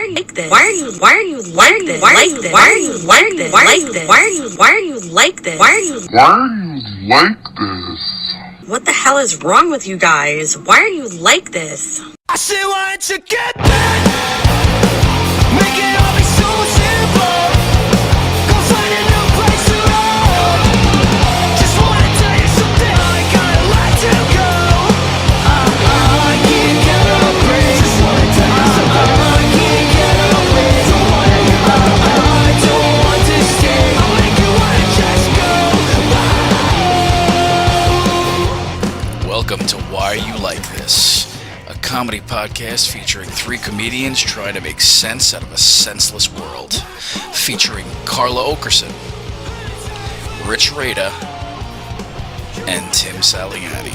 are you like this? Why are you like this? Why are you like this? Why are you like this? Why are you like this? What the hell is wrong with you guys? Why are you like this? I say, why don't you get back? Make it all be so simple. Go find a new place to roam. Just wanna tell you something. I kinda like to go. I can't get a break. Just wanna tell you something. I can't get a break. Don't wanna give up. I don't want to stay. I'll make you wanna just go. Welcome to Why You Like This, a comedy podcast featuring three comedians trying to make sense out of a senseless world. Featuring Carla Okerson, Rich Rada, and Tim Saliani.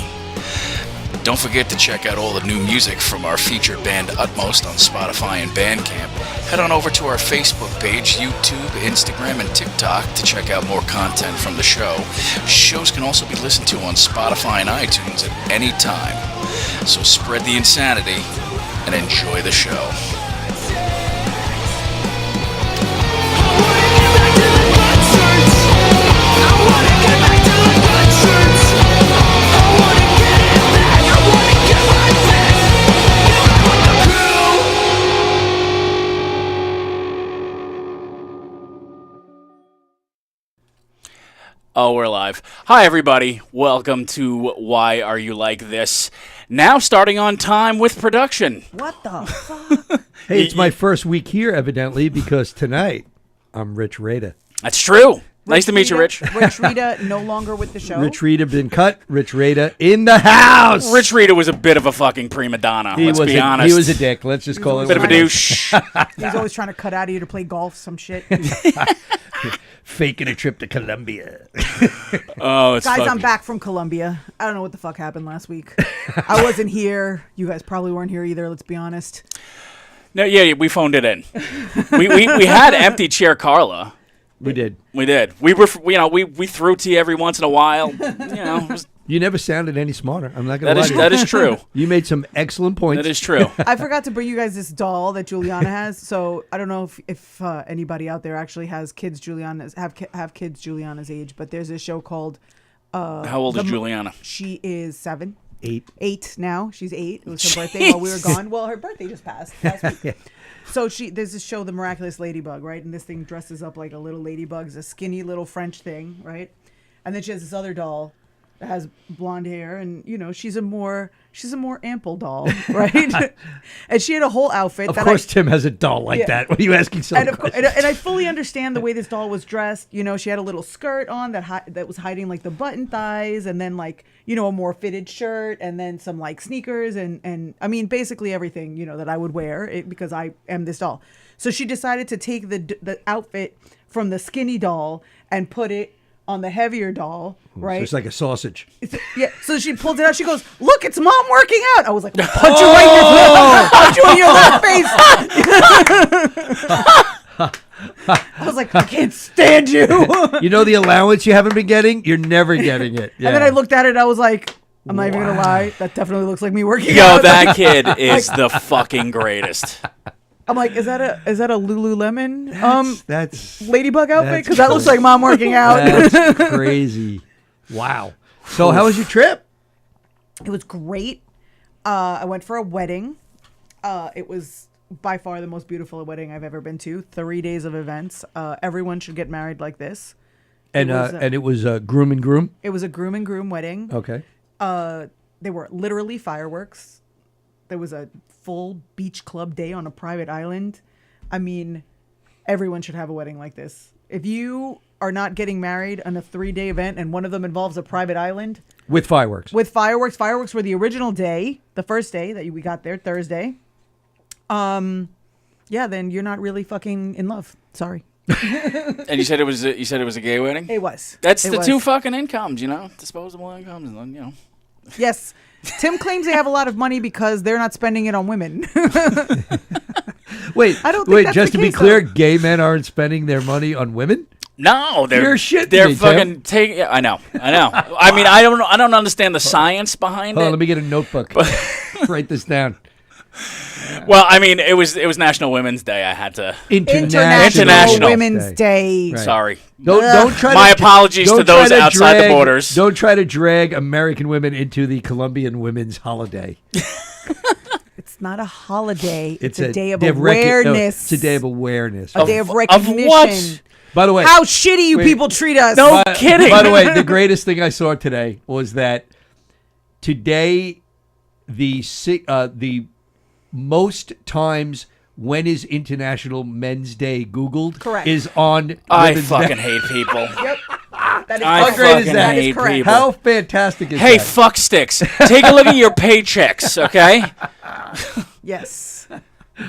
Don't forget to check out all the new music from our featured band Utmost on Spotify and Bandcamp. Head on over to our Facebook page, YouTube, Instagram, and TikTok to check out more content from the show. Shows can also be listened to on Spotify and iTunes at any time. So spread the insanity and enjoy the show. Oh, we're live. Hi, everybody. Welcome to Why Are You Like This? Now starting on time with production. What the fuck? Hey, it's my first week here, evidently, because tonight I'm Rich Rada. That's true. Nice to meet you, Rich. Rich Rada no longer with the show. Rich Rada been cut. Rich Rada in the house. Rich Rada was a bit of a fucking prima donna. Let's be honest. He was a dick. Let's just call it. Bit of a douche. He's always trying to cut out of you to play golf, some shit. Faking a trip to Colombia. Oh, it's Guys, fucking... I'm back from Colombia. I don't know what the fuck happened last week. I wasn't here. You guys probably weren't here either, let's be honest. No, yeah, we phoned it in. we had empty chair Carla. We did. We did. We were, we threw tea every once in a while. It was, You never sounded any smarter. I'm not going to lie to you. that is true. You made some excellent points. That is true. I forgot to bring you guys this doll that Juliana has. So I don't know if anybody out there actually has kids have kids Juliana's age, but there's a show called How old is Juliana? She is 7. 8. 8 now. She's 8. It was her birthday while we were gone. Well, her birthday just passed last week. So there's this show, The Miraculous Ladybug, right? And this thing dresses up like a little ladybug. It's a skinny little French thing, right? And then she has this other doll that has blonde hair, and she's a more ample doll, right? And she had a whole outfit. Of course, Tim has a doll like that. What are you asking so? And I fully understand the way this doll was dressed. She had a little skirt on that was hiding like the button thighs, and then like a more fitted shirt, and then some like sneakers, and I mean basically everything that I would wear because I am this doll. So she decided to take the outfit from the skinny doll and put it on the heavier doll, right? So it's like a sausage. Yeah. So she pulled it out. She goes, "Look, it's mom working out." I was like, "Punch you right in your face!" I was like, "I can't stand you." You know the allowance you haven't been getting? You're never getting it. Yeah. And then I looked at it. I was like, "I'm not even gonna lie. That definitely looks like me working Yo, out." that kid is the fucking greatest. I'm like, is that a Lululemon that's ladybug outfit? Because that looks like mom working out. That's crazy. Wow. So how was your trip? It was great. I went for a wedding. It was by far the most beautiful wedding I've ever been to. 3 days of events. Everyone should get married like this. And it was groom and groom? It was a groom and groom wedding. Okay. They were literally fireworks. There was a full beach club day on a private island. I mean, everyone should have a wedding like this. If you are not getting married on a 3-day event and one of them involves a private island. With fireworks. Fireworks were the original day, the first day that we got there, Thursday. Then you're not really fucking in love. Sorry. And you said it was a gay wedding? It was. That's the two fucking incomes, disposable incomes, and Yes. Tim claims they have a lot of money because they're not spending it on women. Wait, I don't think that's just the to be case, clear, though. gay men aren't spending their money on women? No, You're shitting they're me, fucking Tim. taking. Yeah, I know. I mean, I don't understand the science behind Hold on, it. let me get a notebook. Write this down. Well, I mean, it was National Women's Day. I had to. International Women's Day. Right. Sorry. Don't try. My to, apologies don't to those try to outside the drag- borders. Don't try to drag American women into the Colombian women's holiday. It's not a holiday. It's a a day of no, awareness. it's a day of awareness. A day of Of recognition. what? By the way, How shitty you people treat us. No kidding. By the way, the greatest thing I saw today was that today the most times when is International Men's Day Googled Correct. is on I Women's fucking Day. hate people. Yep. That is I How great is fucking that? hate correct. people. How fantastic is Hey, that? fuck sticks. Take a look at your paychecks, okay? Yes.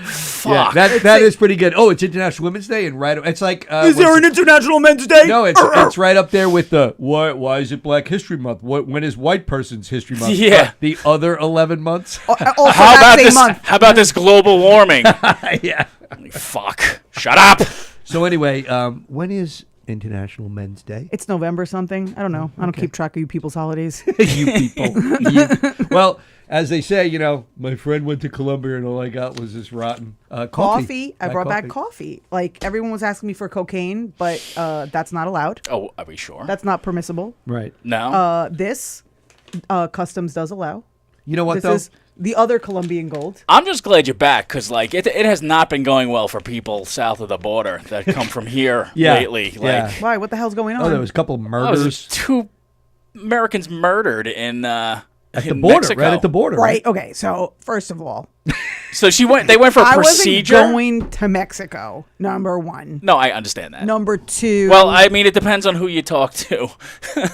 Fuck. Yeah, that is pretty good. Oh, it's International Women's Day, and right, it's like Is there an International Men's Day? no, it's right up there with the why is it Black History Month? When is White Person's History Month? Yeah. The other 11 months. Also, how that about same this? month. How about this global warming? Yeah. Fuck. Shut up. So anyway, when is International Men's Day? It's November something. I don't know. I don't keep track of you people's holidays. You people. Well, as they say, my friend went to Colombia and all I got was this rotten coffee. I brought back coffee. Like, everyone was asking me for cocaine, but that's not allowed. Oh, are we sure? That's not permissible. Right. No. This customs does allow. You know what, This though? is the other Colombian gold. I'm just glad you're back because, like, it has not been going well for people south of the border that come from here Yeah, lately. yeah. Like, Why? What the hell's going on? Oh, there was a couple of oh, murders there's 2 Americans murdered in at the in border, Mexico. right at the border. Right. Okay. So first of all, So they went for a I procedure. wasn't going to Mexico. Number one. No, I understand that. Number two. Well, I mean, it depends on who you talk to.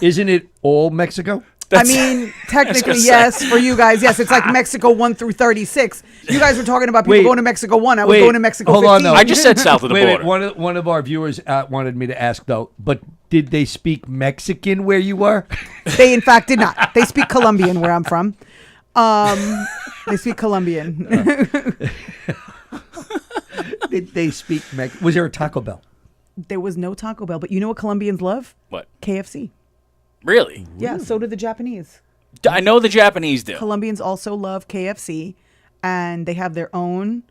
Isn't it all Mexico? I mean, technically, say. yes. For you guys, yes. It's like Mexico 1 through 36. You guys were talking about people Wait. going to Mexico 1. I was Wait. going to Mexico Hold 15. on, though. I just said south of the Wait, border. one of our viewers wanted me to ask though, but did they speak Mexican where you were? They, in fact, did not. They speak Colombian where I'm from. They speak Colombian. Did they speak Mexican? Was there a Taco Bell? There was no Taco Bell, but you know what Colombians love? What? KFC. Really? Yeah, so do the Japanese. I know the Japanese do. Colombians also love KFC, and they have their own,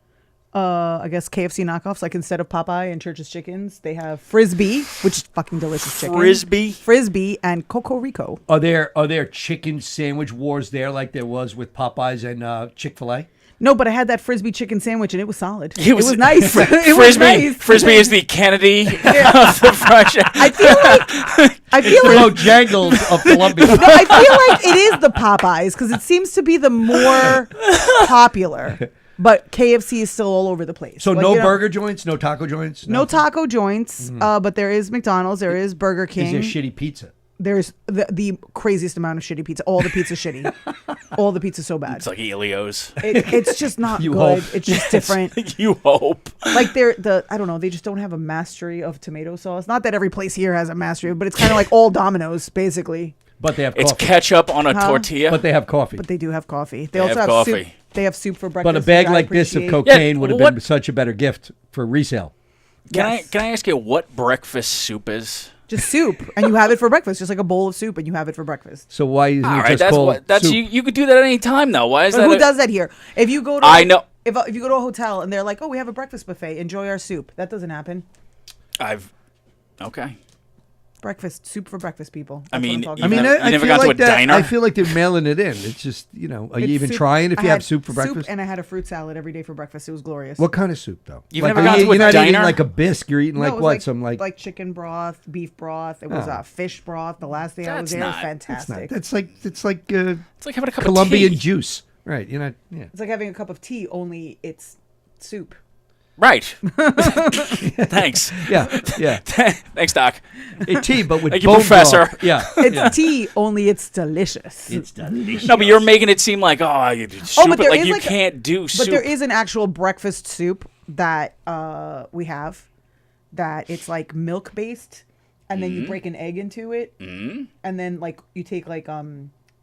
I guess, KFC knockoffs. Like, instead of Popeye and Church's Chickens, they have Frisbee, which is fucking delicious chicken. Frisbee and Coco Rico. Are there chicken sandwich wars there like there was with Popeyes and Chick-fil-A? No, but I had that Frisbee chicken sandwich, and it was solid. It was nice. It was Frisbee. nice. Frisbee is the Kennedy of the fried chicken. I feel like Bojangles of Colombia. No, I feel like it is the Popeyes because it seems to be the more popular. But KFC is still all over the place. So Like, no you know, burger joints, no taco joints, no taco joints. But there is McDonald's. There is Burger King. Is there shitty pizza? There's the craziest amount of shitty pizza. All the pizza's shitty. All the pizza's so bad. It's like Elio's. It's just not You good. hope. It's just different. You hope. Like I don't know, they just don't have a mastery of tomato sauce. Not that every place here has a mastery, but it's kind of like all Domino's basically. But they have It's coffee. ketchup on a Huh? tortilla. But they have coffee. But they do have coffee. They They also have have soup. coffee. They have soup for breakfast. But a bag which I like this of appreciate. cocaine would have what- been such a better gift for resale. Yes. Can I ask you what breakfast soup is? Just soup, and you have it for breakfast, just like a bowl of soup, and you have it for breakfast. So why isn't All it right, just that's called what. That's soup? you could do that at any time, though. Why is But that? who does that here? If you go to, I know. If you go to a hotel and they're like, "Oh, we have a breakfast buffet. Enjoy our soup." That doesn't happen. Okay. Breakfast soup for breakfast, people. I That's what mean, I'm talking you I mean, about. You never feel gone to like a diner? I feel like they're mailing it in. It's just, are you It's even soup. trying if I you have had soup for breakfast? and I had a fruit salad every day for breakfast. It was glorious. What kind of soup, though? You've like, never gone to a you're not eating diner? like a bisque. You're eating No, it like was what? Some like chicken broth, beef broth. It was Oh. fish broth. The last day I was That's there, it was not- fantastic. it's like It's like having a cup Colombian of tea. juice, right? You're not. Yeah. It's like having a cup of tea, only it's soup. Right. Thanks. Yeah, yeah. Thanks, Doc. A tea, but with Thank you, bone Professor. broth. Yeah, It's tea, only it's delicious. it's delicious. No, but you're making it seem like you soup but it there like is you like a- can't do soup. But there is an actual breakfast soup that we have that it's like milk based, and then you break an egg into it, and then like you take like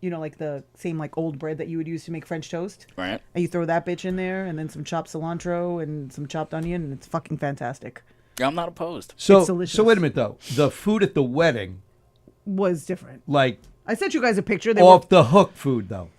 like the same like old bread that you would use to make French toast, Right. and you throw that bitch in there, and then some chopped cilantro and some chopped onion, and it's fucking fantastic. I'm not opposed. So, It's delicious. so wait a minute though. The food at the wedding, Was different. like I sent you guys a picture. They off the hook food though.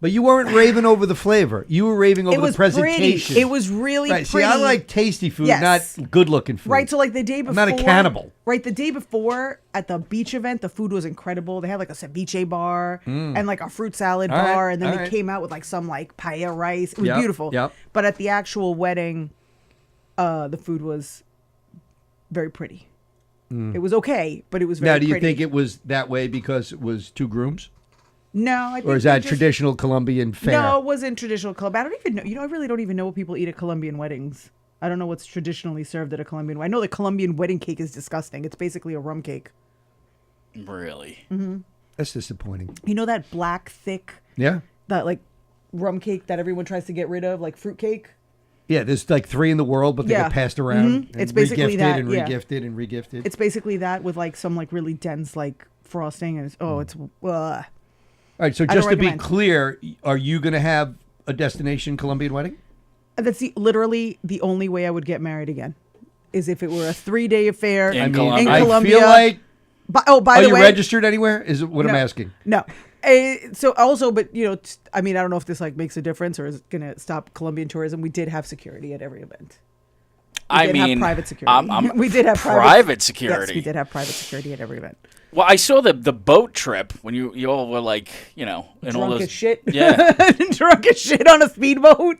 But you weren't raving over the flavor. You were raving over It was the presentation. pretty. It was really right. pretty. See, I like tasty food, Yes. not good-looking food. Right, so like the day before, I'm not a cannibal. Right, the day before at the beach event, the food was incredible. They had like a ceviche bar and like a fruit salad All right, bar, and then all they right. came out with like some like paella rice. It was Yep, beautiful. yep. But at the actual wedding, the food was very pretty. It was okay, but it was very Now, do you pretty. think it was that way because it was two grooms? No, I think Or is they that just- traditional Colombian fare? No, it wasn't traditional Colombian. I don't even know. You know, I really don't even know what people eat at Colombian weddings. I don't know what's traditionally served at a Colombian wedding. I know the Colombian wedding cake is disgusting. It's basically a rum cake. Really? That's disappointing. You know that black, thick, Yeah? that like rum cake that everyone tries to get rid of, like fruit cake? Yeah, there's like 3 in the world, but they Yeah. get passed around. Mhm. And It's basically regifted that, and yeah. regifted and regifted. It's basically that with like some like really dense like frosting, and it's All right, so I just don't to be recommend. clear, are you going to have a destination Colombian wedding? that's literally the only way I would get married again, is if it were a 3-day affair In I mean, Colombia. I Colombia. feel like. By Are the you way, registered anywhere? Is it what I'm No. asking? No. So also, but you know, I mean, I don't know if this like makes a difference or is going to stop Colombian tourism. We did have security at every event. I did have mean, private security. We did have private security. Yes, we did have private security at every event. Well, I saw the boat trip when you all were like, you know, in all Drunk those as shit. Yeah, Drunk as shit on a speedboat.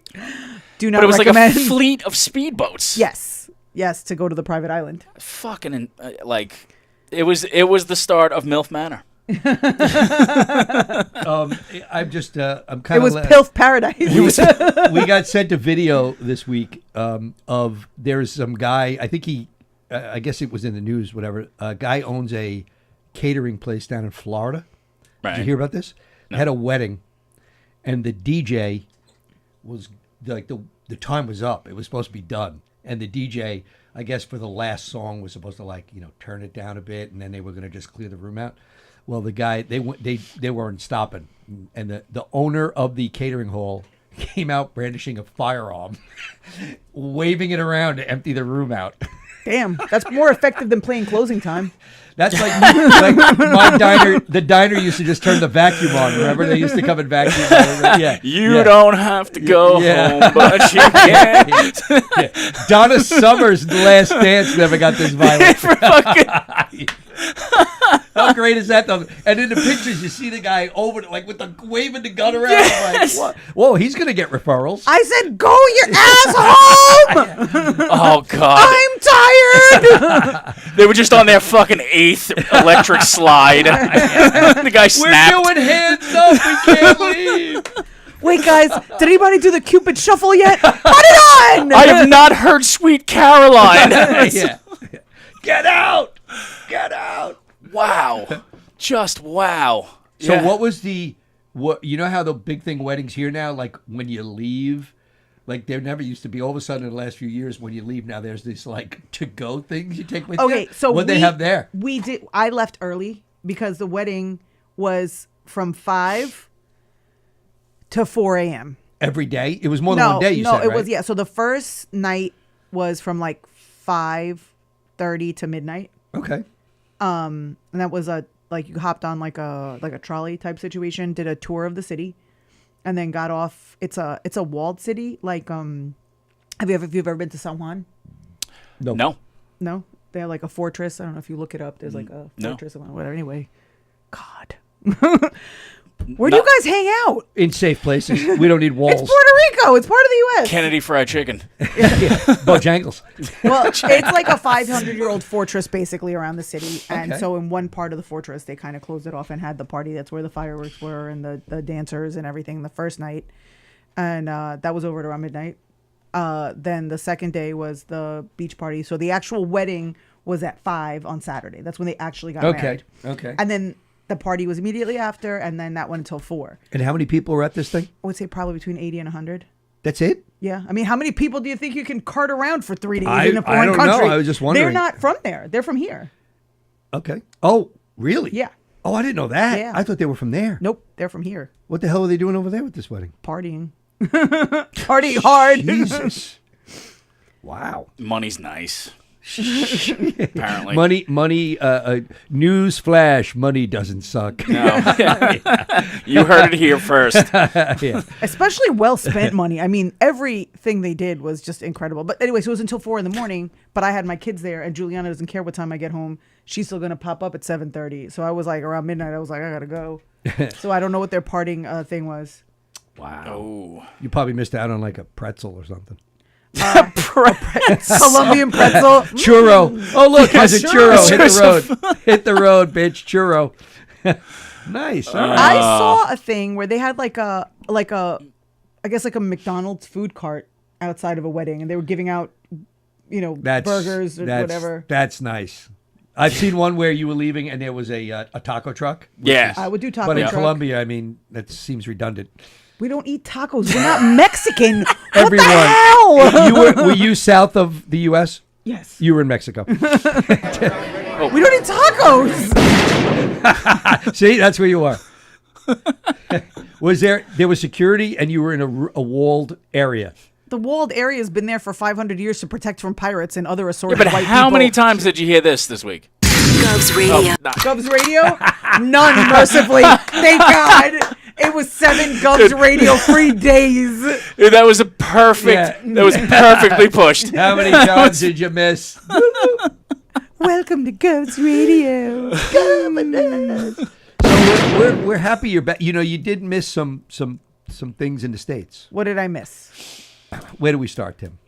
Do not but it was recommend. like a fleet of speedboats. Yes, to go to the private island. Fucking like, it was the start of MILF Manor. I'm just. I'm It kind was of. Pilf Paradise. We got sent a video this week of there's some guy. I think he. I guess it was in the news. Whatever. A guy owns a catering place down in Florida. Right. Did you hear about this? Had a wedding, and the DJ was like the time was up. It was supposed to be done, and the DJ, I guess, for the last song was supposed to like turn it down a bit, and then they were going to just clear the room out. Well, the guy they weren't stopping, and the owner of the catering hall came out brandishing a firearm, waving it around to empty the room out. Damn, that's more effective than playing closing time. That's like my diner. The diner used to just turn the vacuum on. Remember, they used to come and vacuum. Yeah, You yeah. don't have to go Yeah. home, but you can. Yeah. Donna Summers, The Last Dance, never got this violent. How great is that, though? And in the pictures, you see the guy over, like with the waving the gun around. Yes. Like, what? Whoa, he's gonna get referrals. I said, go your ass home! Oh God, I'm tired! they were just on their fucking 8th electric slide. The guy We're snapped. doing hands up. We can't leave. Wait, guys, did anybody do the Cupid shuffle yet? Put it on! I have not heard Sweet Caroline. Yeah. Get out! Get out! Wow, just wow. So Yeah. what was what you know how the big thing weddings here now, like when you leave, like there never used to be. All of a sudden in the last few years, when you leave now, there's this like to go things you take with you. Okay, so what they have there? We did. I left early because the wedding was from 5 to 4 a.m. Every day? It was more than one day. You no, said, it right? was So the first night was from like 5:30 to midnight, Okay. and that was you hopped on like a trolley type situation, did a tour of the city, and then got off. It's a walled city. Like have you ever been to San Juan? No. No, they have like a fortress. I don't know if you look it up. There's like a No. fortress or whatever. Anyway, God, where do you guys hang out? In safe places. We don't need walls. It's Puerto Rico. It's part of the U.S. Kennedy Fried Chicken. Bojangles. Well, it's like a 500-year-old fortress basically around the city, and Okay. so in one part of the fortress they kind of closed it off and had the party. That's where the fireworks were and the dancers and everything the first night, and that was over at around midnight. Then the second day was the beach party. So the actual wedding was at 5 on Saturday. That's when they actually got married. Okay. And then the party was immediately after, and then that went until 4. And how many people were at this thing? I would say probably between 80 and 100. That's it? Yeah. I mean, how many people do you think you can cart around for 3 days I- in a I foreign don't know. country? I was just They're wondering. not from there. They're from here. Okay. Oh, really? Yeah. Oh, I didn't know that. Yeah. I thought they were from there. Nope. They're from here. What the hell are they doing over there with this wedding? Partying. Partying hard. Jesus. Wow. Money's nice. Apparently. Money. News flash: money doesn't suck. No. You heard it here first. Yeah. Especially well spent money. I mean, everything they did was just incredible. But anyway, so it was until 4 a.m. But I had my kids there, and Juliana doesn't care what time I get home. She's still gonna pop up at 7:30. So I was like, around midnight, I was like, I gotta go. So I don't know what their parting thing was. Wow. Oh. You probably missed out on like a pretzel or something. Colombian pretzel. Churro. Oh, look, there's a churro. Hit There's the road. Hit the road, bitch. Churro. Nice. All right. I saw a thing where they had like a I guess like a McDonald's food cart outside of a wedding, and they were giving out, burgers or whatever. That's nice. I've seen one where you were leaving and there was a taco truck. Yeah. I would do taco But in truck. Colombia, I mean, that seems redundant. We don't eat tacos. We're not Mexican. Everyone. What the hell? Were you south of the U.S.? Yes. You were in Mexico. We don't eat tacos. See, that's where you are. There was security and you were in a walled area. The walled area has been there for 500 years to protect from pirates and other Yeah, assorted but white how people. many times did you hear this week? Govs Radio. Govs Radio? None, mercifully. Thank God. It was 7 Govs Radio free days. Dude, that was a perfect. Yeah. That was perfectly pushed. How many times did you miss? Welcome to Govs Radio. So we're happy you're back. You did miss some things in the States. What did I miss? Where do we start, Tim?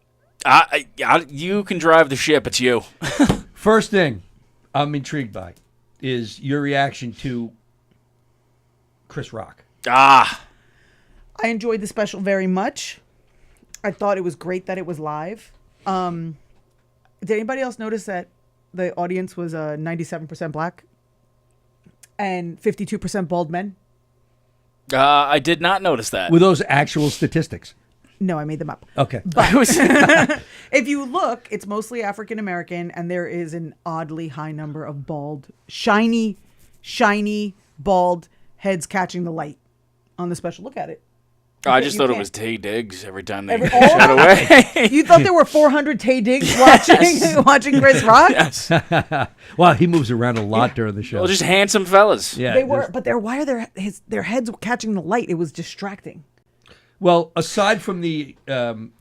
You can drive the ship. It's you. First thing I'm intrigued by is your reaction to Chris Rock. I enjoyed the special very much. I thought it was great that it was live. Did anybody else notice that the audience was 97% black and 52% bald men? I did not notice that. Were those actual statistics? No, I made them up. Okay. If you look, it's mostly African American, and there is an oddly high number of bald, shiny, bald heads catching the light on the special. Look at it. I just You thought it can't- was Tay Diggs every time they Every- showed away. You thought there were 400 Tay Diggs watching Chris Rock? Yes. Well, he moves around a lot during the show. Well, just handsome fellas. yeah. They were, but why are their heads catching the light? It was distracting. Well, aside from the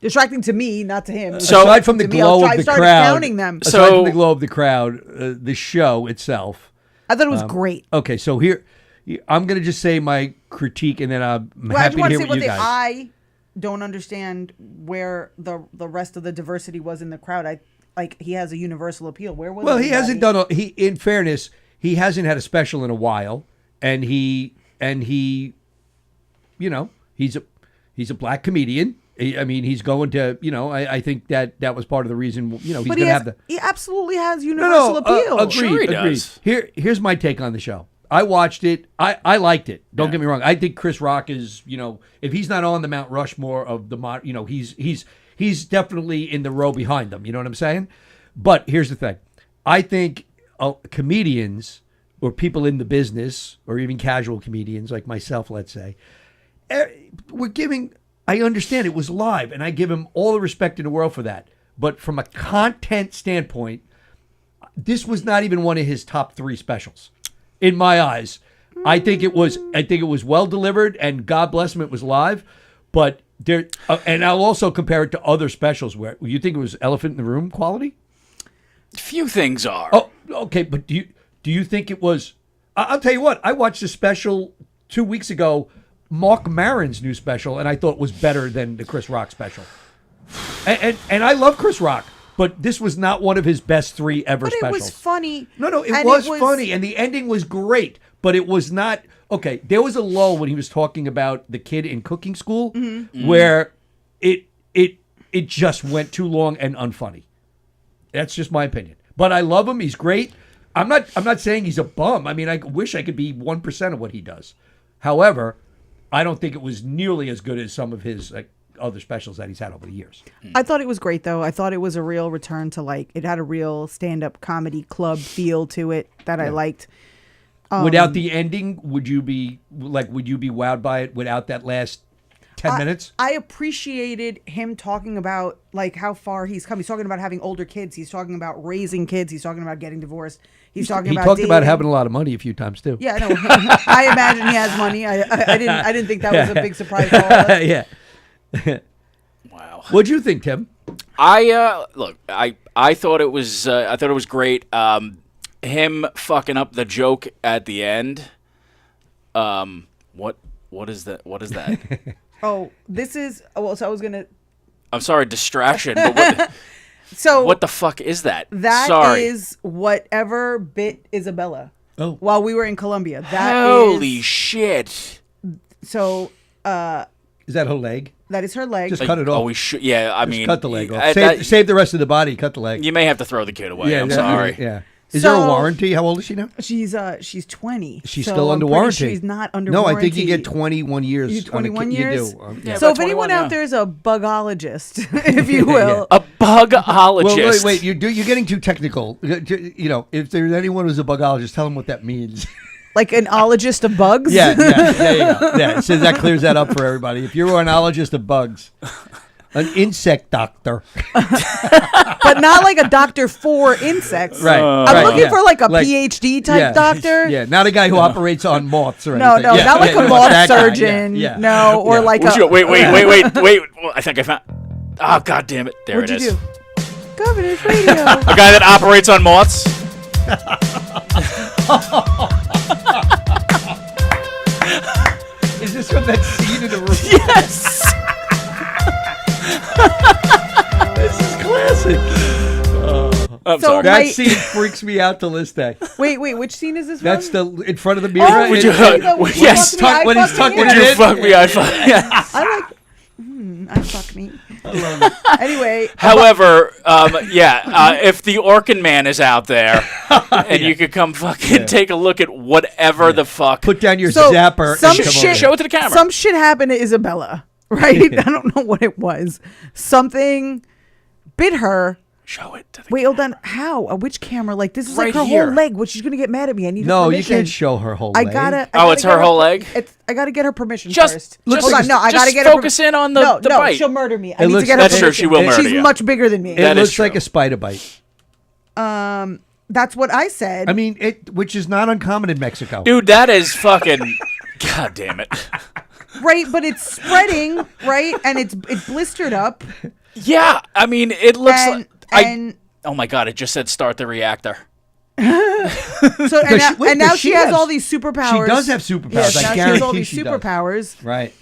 Distracting to me, not to him. So- aside from the To me, I was glow trying- of the started crowd, counting them. aside So- from the glow of the crowd, the show itself. I thought it was great. Okay, so here I'm going to just say my critique, and then I'm Well, I happy just to want to hear say what one you thing. guys. I don't understand where the rest of the diversity was in the crowd. He has a universal appeal. Where was? Well, he hasn't done. everybody? In fairness, he hasn't had a special in a while, and he, he's a black comedian. I mean, he's going to, I think that was part of the reason. He's But going to have the. he absolutely has universal appeal. Agreed. Sure he agreed. does. Here's my take on the show. I watched it. I liked it. Don't get me wrong. I think Chris Rock is, if he's not on the Mount Rushmore of the, he's definitely in the row behind them. You know what I'm saying? But here's the thing. I think comedians or people in the business or even casual comedians like myself, let's say, we're giving. I understand it was live, and I give him all the respect in the world for that. But from a content standpoint, this was not even one of his top 3 specials, in my eyes. I think it was well delivered, and God bless him, it was live. But there, and I'll also compare it to other specials where you think it was Elephant in the Room quality. Few things are. Oh, okay, but do you think it was? I'll tell you what. I watched a special 2 weeks ago. Mark Maron's new special, and I thought it was better than the Chris Rock special. And I love Chris Rock, but this was not one of his best 3 ever But specials. it was funny. No, and it was funny, and the ending was great, but it was not okay. There was a lull when he was talking about the kid in cooking school, where it just went too long and unfunny. That's just my opinion. But I love him; he's great. I'm not saying he's a bum. I mean, I wish I could be 1% of what he does. However, I don't think it was nearly as good as some of his other specials that he's had over the years. I thought it was great, though. I thought it was a real return to it had a real stand-up comedy club feel to it that I liked. Without the ending, would you be wowed by it? Without that last 10 minutes. I appreciated him talking about like how far he's come. He's talking about having older kids. He's talking about raising kids. He's talking about getting divorced. He's talking He about talked about dating. having a lot of money a few times too. Yeah, no, I imagine he has money. I didn't think that was a big surprise for all of us. Yeah. Wow. What'd you think, Tim? Look, I thought it was great. Him fucking up the joke at the end. What is that? What is that? Oh, this is so I was gonna. I'm sorry, distraction. But So what the fuck is that? that Sorry. is whatever bit Isabella. Oh. While we were in Colombia. That Holy is, shit! so Is that her leg? that is her leg. Just cut it off. Oh, we should. Yeah, I Just mean, cut the leg off. I- Save, that- save the rest of the body. Cut the leg. you may have to throw the kid away. I'm yeah, sorry. Yeah. Is there a So- warranty? How old is she now? She's 20. She's so still I'm under pretty warranty. sure She's not under No, warranty. I think you get 21 years. You on a 21 kid. years? You do. Yeah, So about if anyone 21, out yeah. there is a bugologist, if you will, A bugologist. Well, wait. You're getting too technical. You know, if there's anyone who's a bugologist, tell them what that means. like an ologist of bugs. Yeah, there you go. Yeah, so that clears that up for everybody. If you're an ologist of bugs, an insect doctor. but not like a doctor for insects. Right. I'm right, looking yeah. for like a PhD type yeah, doctor. Yeah, not a guy who operates on moths or No, anything. no, Yeah, not like yeah, a moth that guy, surgeon. yeah, yeah. No, or Yeah. like Wait, a. wait. Well, I think I found. Oh, god damn it! There What'd it you is. do? Governor's Radio. A guy that operates on moths. Is this from that scene in the room? Yes. This is classic. I'm So sorry. That My- scene freaks me out to this day. Wait, which scene is this That's from? the in front of the mirror. Oh, Would you- yes. When he's tucking Would it you in. fuck me? I'd fuck. Yeah. I like. I fuck me. Anyway, However, if the Orkin Man is out there, and you could come fucking take a look at whatever the fuck. Put down your so zapper. some and come shit. over. Show it to the camera. Some shit happened to Isabella, right? I don't know what it was. Something bit her. Show it to the Wait, hold on. How? Which camera? Like this is like Right her here. whole leg. What she's gonna get mad at me? I need. No, her you permission. can't show her whole I leg. gotta. It's her whole leg? I gotta get her permission Just- first. just- Hold on. No, I just gotta get her. focus in on the No, bite. she'll murder me. I It need looks- to get her That's true, permission. she will murder She's you. much bigger than me. It That is looks like true. a spider bite. That's what I said. I mean, which is not uncommon in Mexico. Dude, that is fucking. God damn it. right, but it's spreading, right, and it's blistered up. Yeah, I mean, it looks And, like. and Oh my god! It just said start the reactor. so and now, wait, and now but she she has has- all these superpowers. She does have superpowers. Yes, I now she guarantee has all these she does. superpowers. Right.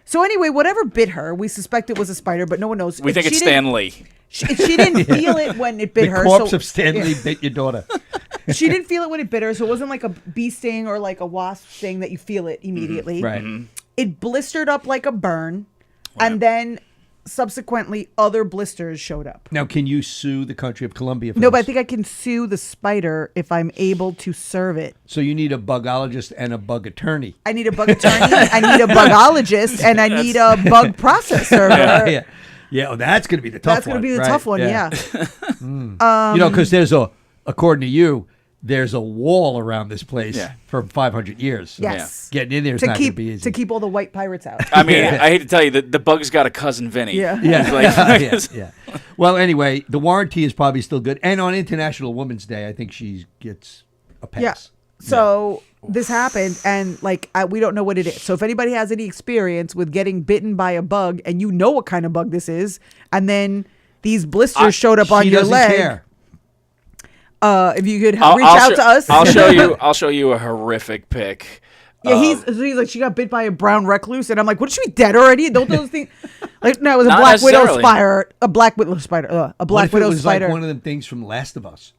So anyway, whatever bit her, we suspect it was a spider, but no one knows. We think it's Stan Lee. She didn't feel it when it bit The her. corpse so, of Stanley bit your daughter. She didn't feel it when it bit her, so it wasn't like a bee sting or like a wasp sting that you feel it immediately. Right. It blistered up like a burn, and then subsequently other blisters showed up. Now, can you sue the country of Colombia for No, but I this? think I can sue the spider if I'm able to serve it. So you need a bugologist and a bug attorney. I need a bug attorney, I need a bugologist, and I need a bug process server. Yeah. Yeah, well, that's going to be the tough one. That's going to be the right, tough one, yeah. You know, because according to you, there's a wall around this place Yeah. for 500 years. So Yes. getting in there is To not going to keep be easy. to keep all the white pirates out. I mean, I hate to tell you that the bug's got a cousin Vinny. Yeah. Yeah. It's like- yeah. Well, anyway, the warranty is probably still good. And on International Women's Day, I think she gets a pass. Yeah. So this happened, and like we don't know what it is. So if anybody has any experience with getting bitten by a bug, and you know what kind of bug this is, and then blisters showed up on She your doesn't leg, care. if you could I'll reach out show- to us, I'll show you. I'll show you a horrific pic. Yeah, he's like, she got bit by a brown recluse, and I'm like, what, is she dead already? Don't those things like, no, it was a Not black widow necessarily. spider, a black widow spider, a What black if it widow was spider. like one of them things from Last of Us?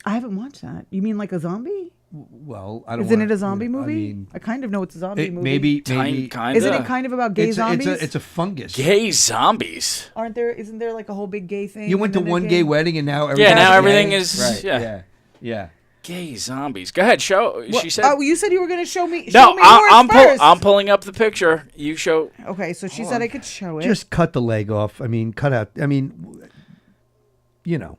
I haven't watched that. You mean like a zombie? Well, I don't. Isn't wanna- it a zombie I movie? mean, I kind of know it's a zombie movie. maybe. Kind Isn't it kind of about gay zombies? It's a fungus. gay zombies? Aren't there? Isn't there like a whole big gay thing? You went to and then one they're gay wedding and now Yeah, now everything's everything gay? is- right. yeah. Yeah. Gay zombies. Go ahead, show. What? She said. Oh, you said you were going to show me. no, show me yours first. I'm pulling up the picture. You show. Okay, so she said I could show it. Just cut the leg off. I mean, cut out. I mean, you know.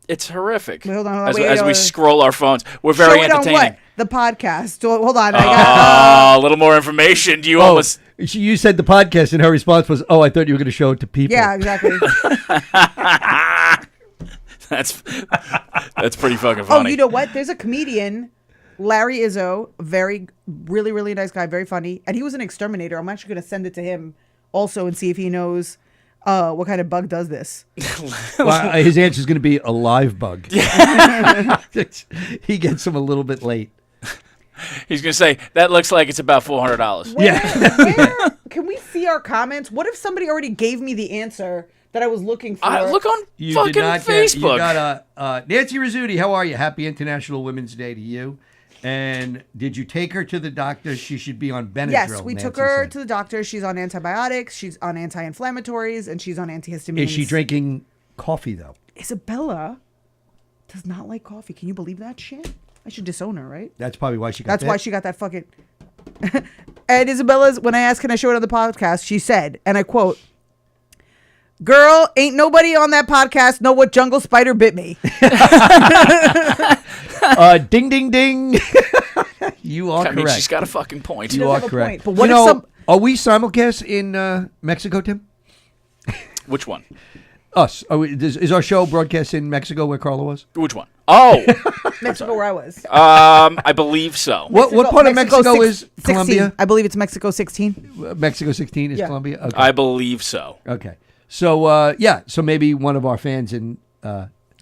It's horrific. Wait, hold on, As, wait, as we wait. scroll our phones, we're Show very it on entertaining. what? The podcast. So, hold on. I got. A little more information. Do you Oh, almost? you said the podcast, and her response was, "Oh, I thought you were going to show it to people." Yeah, exactly. That's pretty fucking Oh, funny. you know what? There's a comedian, Larry Izzo, really, really nice guy, very funny, and he was an exterminator. I'm actually going to send it to him also and see if he knows what kind of bug does this. Well, his answer is going to be a live bug. He gets them a little bit late. He's gonna say that looks like it's about $400. Where can we see our comments? What if somebody already gave me the answer that I was looking for? Look on You fucking did not Facebook. You got Nancy Rizzuti. How are you? Happy International Women's Day to you. And did you take her to the doctor? She should be on Benadryl. Yes, we Nancy took her said. to the doctor. She's on antibiotics. She's on anti-inflammatories, and she's on antihistamines. Is she drinking coffee though? Isabella does not like coffee. Can you believe that shit? I should disown her, right? That's probably why she got. That's that. why she got that fucking. And Isabella's, when I asked, can I show it on the podcast? She said, and I quote, "Girl, ain't nobody on that podcast know what jungle spider bit me." Ding, ding, ding. You are I mean, correct. she's got a fucking point. You does are have a correct. point, but what You if know, some- Are we simulcast in Mexico, Tim? Which one? Us. Is our show broadcast in Mexico where Carla was? Which one? Oh, Mexico, where I was. I believe so. What part of Mexico is 16. Colombia? I believe it's Mexico 16. Mexico 16 is Yeah. Colombia? Okay. I believe so. Okay. So, so maybe one of our fans in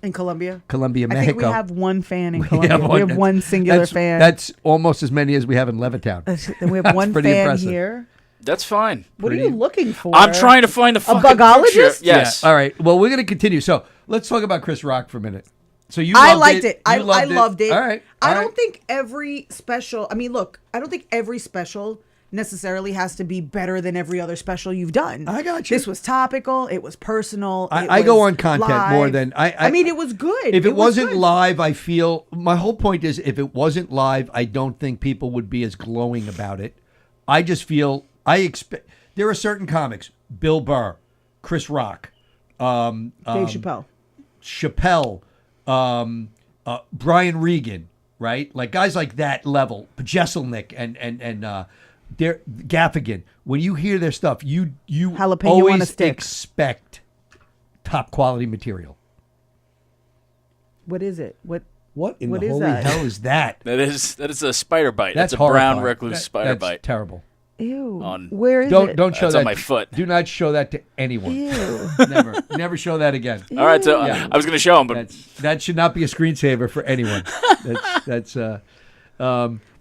In Colombia. Colombia, I Mexico. think we have one fan in Colombia. We have one singular fan. That's almost as many as we have in Levittown. We have one pretty fan impressive. here. That's fine. What are you looking for? I'm trying to find a fucking bugologist? picture. Yes. Yeah. All right. Well, we're going to continue. So let's talk about Chris Rock for a minute. So you I loved liked it. I You loved it. All right. I All don't right. think every special. I mean, look. I don't think every special necessarily has to be better than every other special you've done. I got you. This was topical. It was personal. I go on content more than I mean, it was good. If it was wasn't good. live, I feel my whole point is if it wasn't live, I don't think people would be as glowing about it. I just feel I expect there are certain comics, Bill Burr, Chris Rock, Dave Chappelle. Chappelle, Brian Regan, right? Like guys like that level, Jeselnik and Gaffigan. When you hear their stuff, you Jalapeno on a always stick. expect top quality material. What is it? What In What the is holy that? hell is that? That is a spider bite. That's That's a brown horrifying. recluse spider That's bite. terrible. Ew. On- Where is Don't it? don't show That's that on my foot. Do not show that to anyone. Ew. Never show that again. All right, so Yeah. I was going to show him, but That should not be a screensaver for anyone. That's Well,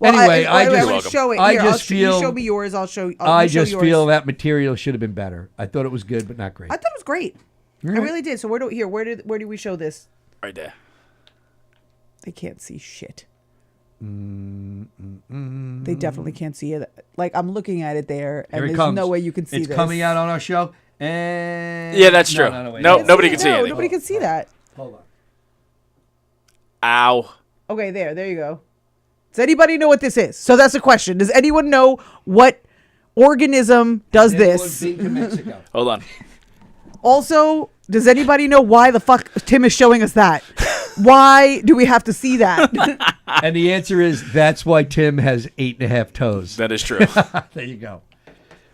anyway, I just will show it. I Here, just you feel show me yours. I'll show. I you show just yours. feel that material should have been better. I thought it was good, but not great. I thought it was great. I really did. So where do we show this? right there. They can't see shit. They definitely can't see it. Like I'm looking at it there, and Here it there's comes. no way you can see it's this. coming out on our show. And Yeah, that's true. wait, No, Can't nobody it. can see No, anything. Nobody can see that. Hold on. Ow. Okay, there you go. Does anybody know what this is? So that's the question. Does anyone know what organism does this? Been to Mexico. Hold on. Also, does anybody know why the fuck Tim is showing us that? Why do we have to see that? And the answer is that's why Tim has 8.5 toes. That is true. There you go.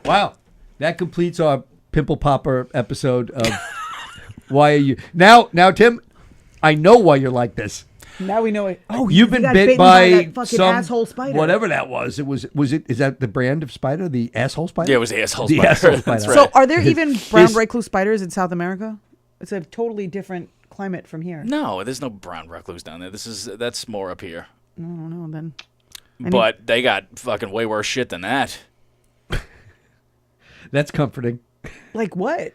Wow. That completes our pimple popper episode of Why Are You Now, Tim, I know why you're like this. Now we know it. Oh, You've he been got bit bitten by that fucking some asshole spider. whatever that was. Is that the brand of spider? The asshole spider? Yeah, it was the asshole The spider. asshole That's spider. right. So, are there even brown Is- recluse spiders in South America? It's a totally different climate from here. No, there's no brown recluse down there. That's more up here. I don't know. Then But they got fucking way worse shit than that. That's comforting. like what?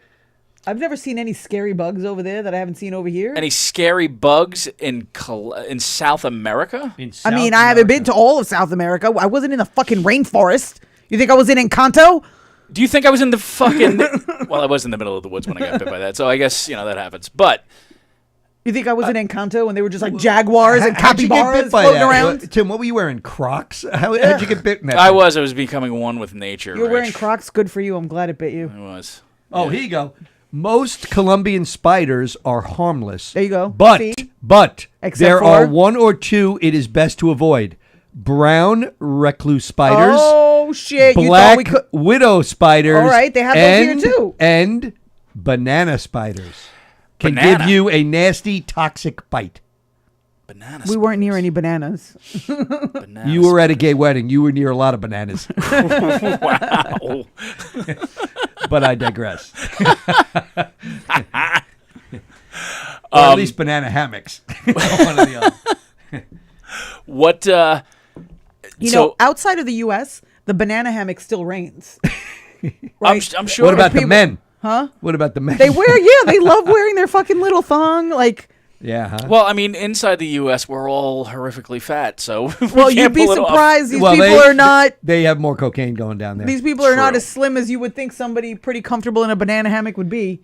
I've never seen any scary bugs over there that I haven't seen over here. Any scary bugs in South America? I mean, I haven't been to all of South America. I wasn't in the fucking rainforest. You think I was in Encanto? Do you think I was in the fucking... Well, I was in the middle of the woods when I got bit by that, so I guess, that happens. But You think I was in Encanto and they were just like jaguars and How'd you get capybaras bit by floating that? around? What- Tim, what were you wearing? Crocs? How'd you get bit in that? I thing? was becoming one with nature. You're wearing Rich. Crocs. Good for you. I'm glad it bit you. I was. Oh, here you go. most Colombian spiders are harmless. There you go. But See? Except there are for? one or two it is best to avoid. Brown recluse spiders. Oh shit! You thought Black we could. widow spiders. All right, they have those here too. And banana spiders can Banana? give you a nasty, toxic bite. Bananas. We weren't near any bananas. Bananas. You were at a gay wedding. You were near a lot of bananas. Wow. But I digress. Or at least banana hammocks. One or the other. What? You know, outside of the U.S., the banana hammock still reigns. Right? I'm sure. What about the people- men? Huh? What about the men? They wear, they love wearing their fucking little thong. Like, Yeah, huh? Well, I mean, inside the U.S., we're all horrifically fat, so we well, can't you'd be pull it off. surprised. These Well, people they- are not. They have more cocaine going down there. These people are not True. as slim as you would think somebody pretty comfortable in a banana hammock would be.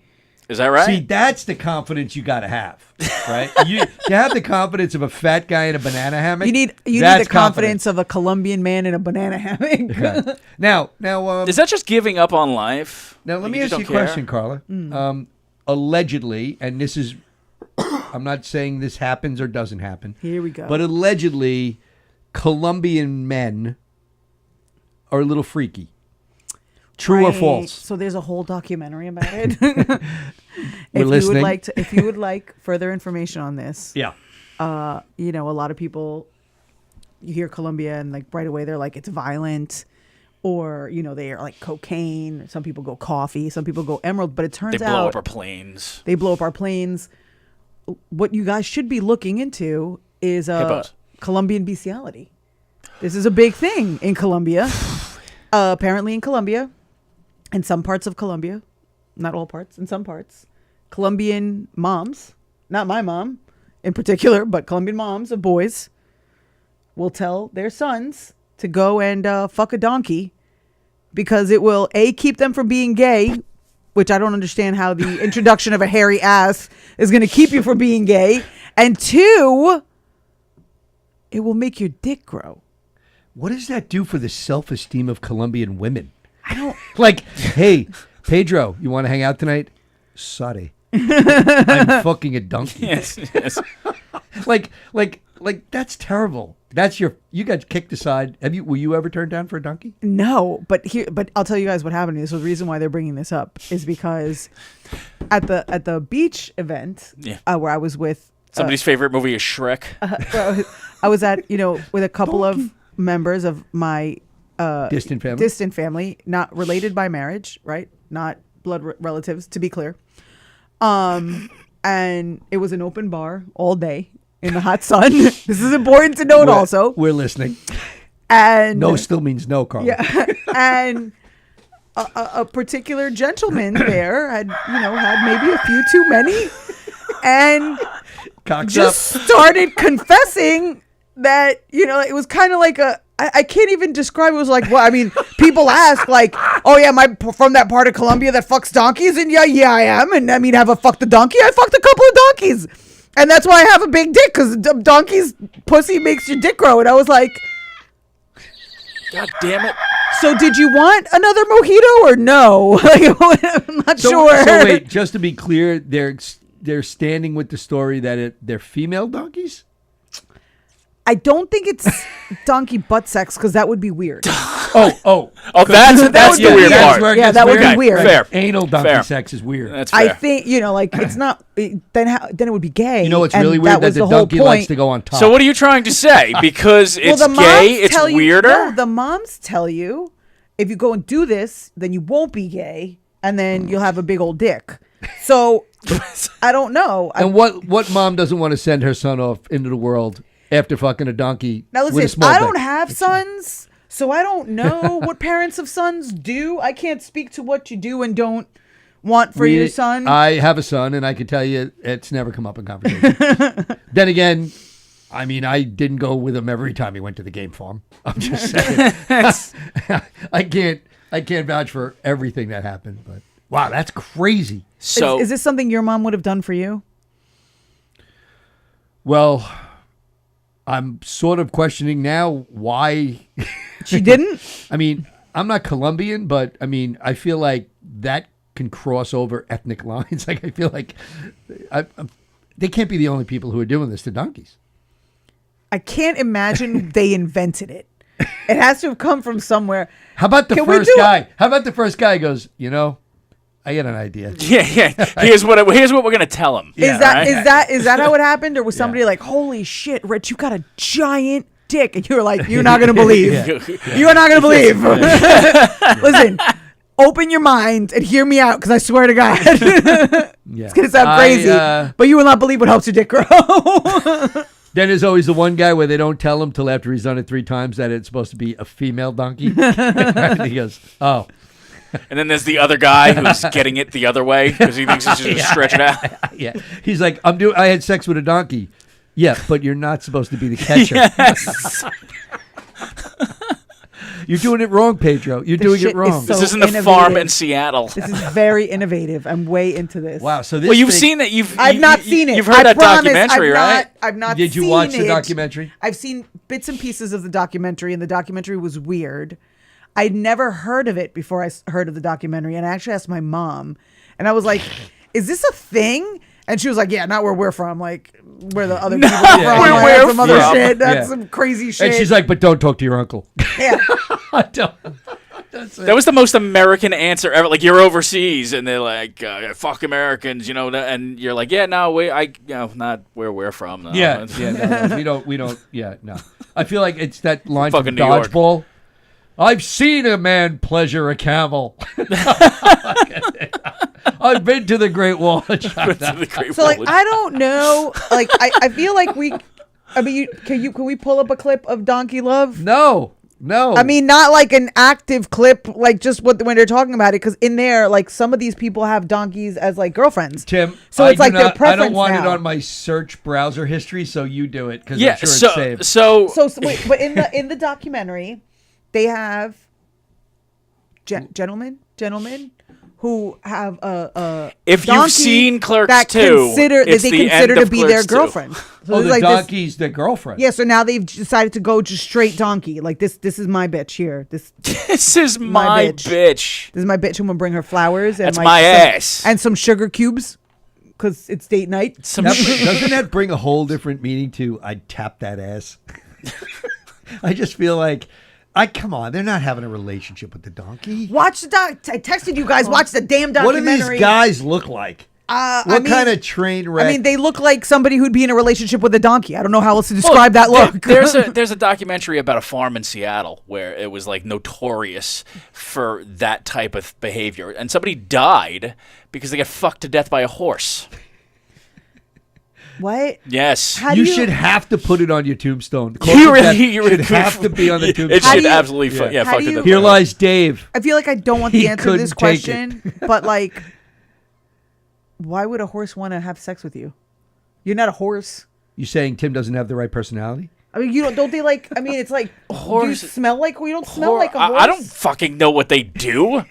Is that right? See, that's the confidence you got to have, right? To have the confidence of a fat guy in a banana hammock. You need that's the confidence of a Colombian man in a banana hammock. Okay. Now, Is that just giving up on life? Now, let Like, me you ask just you a don't care? question, Carla. Mm. Allegedly, and this is, I'm not saying this happens or doesn't happen. Here we go. But allegedly, Colombian men are a little freaky. True or Right. false? So there's a whole documentary about it. We're listening. If you would like further information on this, Yeah. a lot of people, you hear Colombia and like right away they're like it's violent, or they are like cocaine. Some people go coffee. Some people go emerald. But it turns They out blow up our planes. they blow up our planes. What you guys should be looking into is Hippos. Colombian bestiality. This is a big thing in Colombia. Apparently in Colombia, in some parts of Colombia, not all parts, in some parts, Colombian moms, not my mom in particular, but Colombian moms of boys will tell their sons to go and fuck a donkey because it will, A, keep them from being gay, which I don't understand how the introduction of a hairy ass is going to keep you from being gay, and 2, it will make your dick grow. What does that do for the self-esteem of Colombian women? I don't like. Hey, Pedro, you want to hang out tonight? Sorry, I'm fucking a donkey. Yes, yes. Like that's terrible. That's you got kicked aside. Were you ever turned down for a donkey? No, but I'll tell you guys what happened. This was the reason why they're bringing this up is because at the beach event Yeah. where I was with Somebody's favorite movie is Shrek. I was at with a couple of members of my Distant family. not related by marriage, right? Not blood relatives, to be clear. And it was an open bar all day in the hot sun. This is important to note also. We're listening. And No still means no, Carla. yeah, and a particular gentleman there had maybe a few too many, and Cocks just up. started confessing that it was kind of like I can't even describe it. It was like, well, I mean, people ask like, oh yeah, am I from that part of Colombia that fucks donkeys? And yeah I am. And I mean, have I fucked a donkey? I fucked a couple of donkeys, and that's why I have a big dick, because donkey's pussy makes your dick grow. And I was like, God damn it. so did you want another mojito or no? Like, I'm not sure. So wait, just to be clear, they're standing with the story that they're female donkeys. I don't think it's donkey butt sex, because that would be weird. Oh, that's would the be weird weird. part. where it Yeah, gets that would be Okay, weird. Fair. Anal donkey Fair. sex is weird. That's fair. I think like it's not. Then it would be gay. You know what's and really weird? That was the whole donkey point. likes to go on top. So what are you trying to say? Because it's the gay, moms it's tell you- weirder? No, the moms tell you if you go and do this, then you won't be gay, and then you'll have a big old dick. So I don't know. And what mom doesn't want to send her son off into the world after fucking a donkey Now with a listen, small I don't dick? have sons, so I don't know what parents of sons do. I can't speak to what you do and don't want for your son. I have a son, and I can tell you it's never come up in conversation. Then again, I mean, I didn't go with him every time he went to the game farm. I'm just saying. I can't vouch for everything that happened, but wow, that's crazy. So is this something your mom would have done for you? Well, I'm sort of questioning now why. She didn't? I mean, I'm not Colombian, but I mean, I feel like that can cross over ethnic lines. Like I feel like they can't be the only people who are doing this to donkeys. I can't imagine they invented it. It has to have come from somewhere. How about the Can we first do guy? How about the first guy goes, I got an idea. Yeah. Here's what we're gonna tell him. Is that how it happened, or was somebody like, "Holy shit, Rich, you got a giant dick," and you were like, "You're not gonna believe. You are not gonna believe." Listen, open your mind and hear me out, because I swear to God, it's gonna sound crazy, but you will not believe what helps your dick grow. Then there's always the one guy where they don't tell him till after he's done it 3 times that it's supposed to be a female donkey. And he goes, "Oh." And then there's the other guy who's getting it the other way because he thinks it's just to stretch it out. Yeah. He's like, I had sex with a donkey. Yeah, but you're not supposed to be the catcher. Yes. You're doing it wrong, Pedro. You're doing shit it wrong. is so This isn't a innovative. farm in Seattle. This is very innovative. I'm way into this. Wow. So this Well, you've thing- seen that. I've not seen it. You've heard I that promise, documentary, right? I've not. Did you seen watch the it. documentary? I've seen bits and pieces of the documentary, and the documentary was weird. I'd never heard of it before I heard of the documentary, and I actually asked my mom, and I was like, "Is this a thing?" And she was like, "Yeah, not where we're from, like where the other people are from. where I we're heard some other from." shit. That's Yeah. some crazy shit." And she's like, but don't talk to your uncle. "Yeah, I don't. That was the most American answer ever. Like, you're overseas, and they're like, "Fuck Americans," and you're like, "Yeah, no, not where we're from." No. Yeah. No, we don't. Yeah, no. I feel like it's that line from Fucking New York. Dodgeball. I've seen a man pleasure a camel. I've been to the Great Wall of China. So like I don't know. Like I feel like can we pull up a clip of Donkey Love? No. I mean, not like an active clip, like just when they're talking about it, because in there, like some of these people have donkeys as like girlfriends. Tim, So it's like their I preference don't want it now. on my search browser history, so you do it because Yeah. I'm sure it's saved. So So wait, but in the documentary, they have gentlemen who have a If you've donkey seen Clerks that 2, that it's they the consider end to of be Clerks their 2. girlfriend. So Oh, it's the like donkey's the girlfriend. Yeah, so now they've decided to go just straight donkey. Like this is my bitch here. This is my bitch. bitch. is my bitch. I'm gonna bring her flowers and That's like my some- ass. and some sugar cubes because it's date night. Doesn't that bring a whole different meaning to I'd tap that ass? I just feel like come on, they're not having a relationship with the donkey. Watch the I texted you guys. Watch the damn What do documentary. these guys look like? What kind of train wreck? I mean, they look like somebody who'd be in a relationship with a donkey. I don't know how else to describe that look. There's a documentary about a farm in Seattle where it was like notorious for that type of behavior, and somebody died because they got fucked to death by a horse. What? Yes. How you do should have to put it on your tombstone. You That really should have to be on the tombstone. It How should do you- absolutely How fuck do to you- death. Here lies Dave. I feel like I don't want He the answer to this couldn't take it. question, but like, why would a horse want to have sex with you? You're not a horse. You saying Tim doesn't have the right personality? I mean, you don't they like? I mean, it's like Horse- You smell like you don't smell like a horse. I don't fucking know what they do.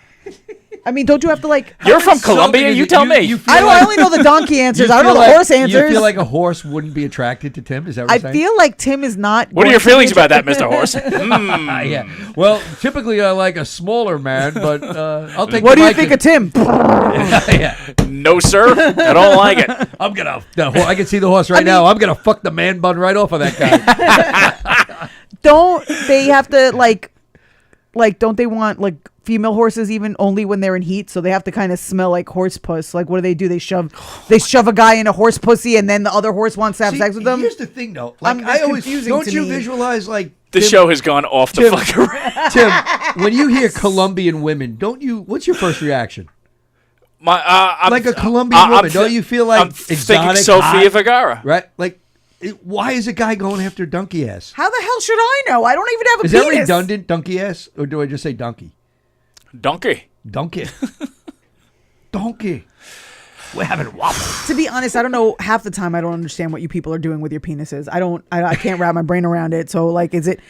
I mean, don't you have to like? You're from insulting Colombia. is You it? tell me. you feel I don't. like- I only know the donkey answers. you I don't know feel the like- horse answers. You feel like a horse wouldn't be attracted to Tim? Is that what I you're saying? feel like Tim is not. What are going your to be feelings about that, Mr. Horse? Yeah. Well, typically I like a smaller man, but I'll take. What the do you mic think and- of Tim? Yeah. No, sir. I don't like it. I'm gonna. I can see the horse right now. I'm gonna fuck the man bun right off of that guy. Don't they have to like? Don't they want like female horses even only when they're in heat? So they have to kind of smell like horse puss. Like what do? They shove a guy in a horse pussy, and then the other horse wants to have See, sex with them. Here's the thing, though. Like It's I always confusing don't to you me. visualize like The Tim, show has gone off the Tim- fucking rails. Tim, when you hear Colombian women, don't you? What's your first reaction? Like a Colombian woman, don't you feel like I'm thinking exotic, Sofia hot? Vergara? Right? Like, why is a guy going after donkey ass? How the hell should I know? I don't even have a Is penis. that redundant, donkey ass, or do I just say donkey? Donkey. Donkey. Donkey. We're having waffles. To be honest, I don't know. Half the time, I don't understand what you people are doing with your penises. I can't wrap my brain around it. So, like, is it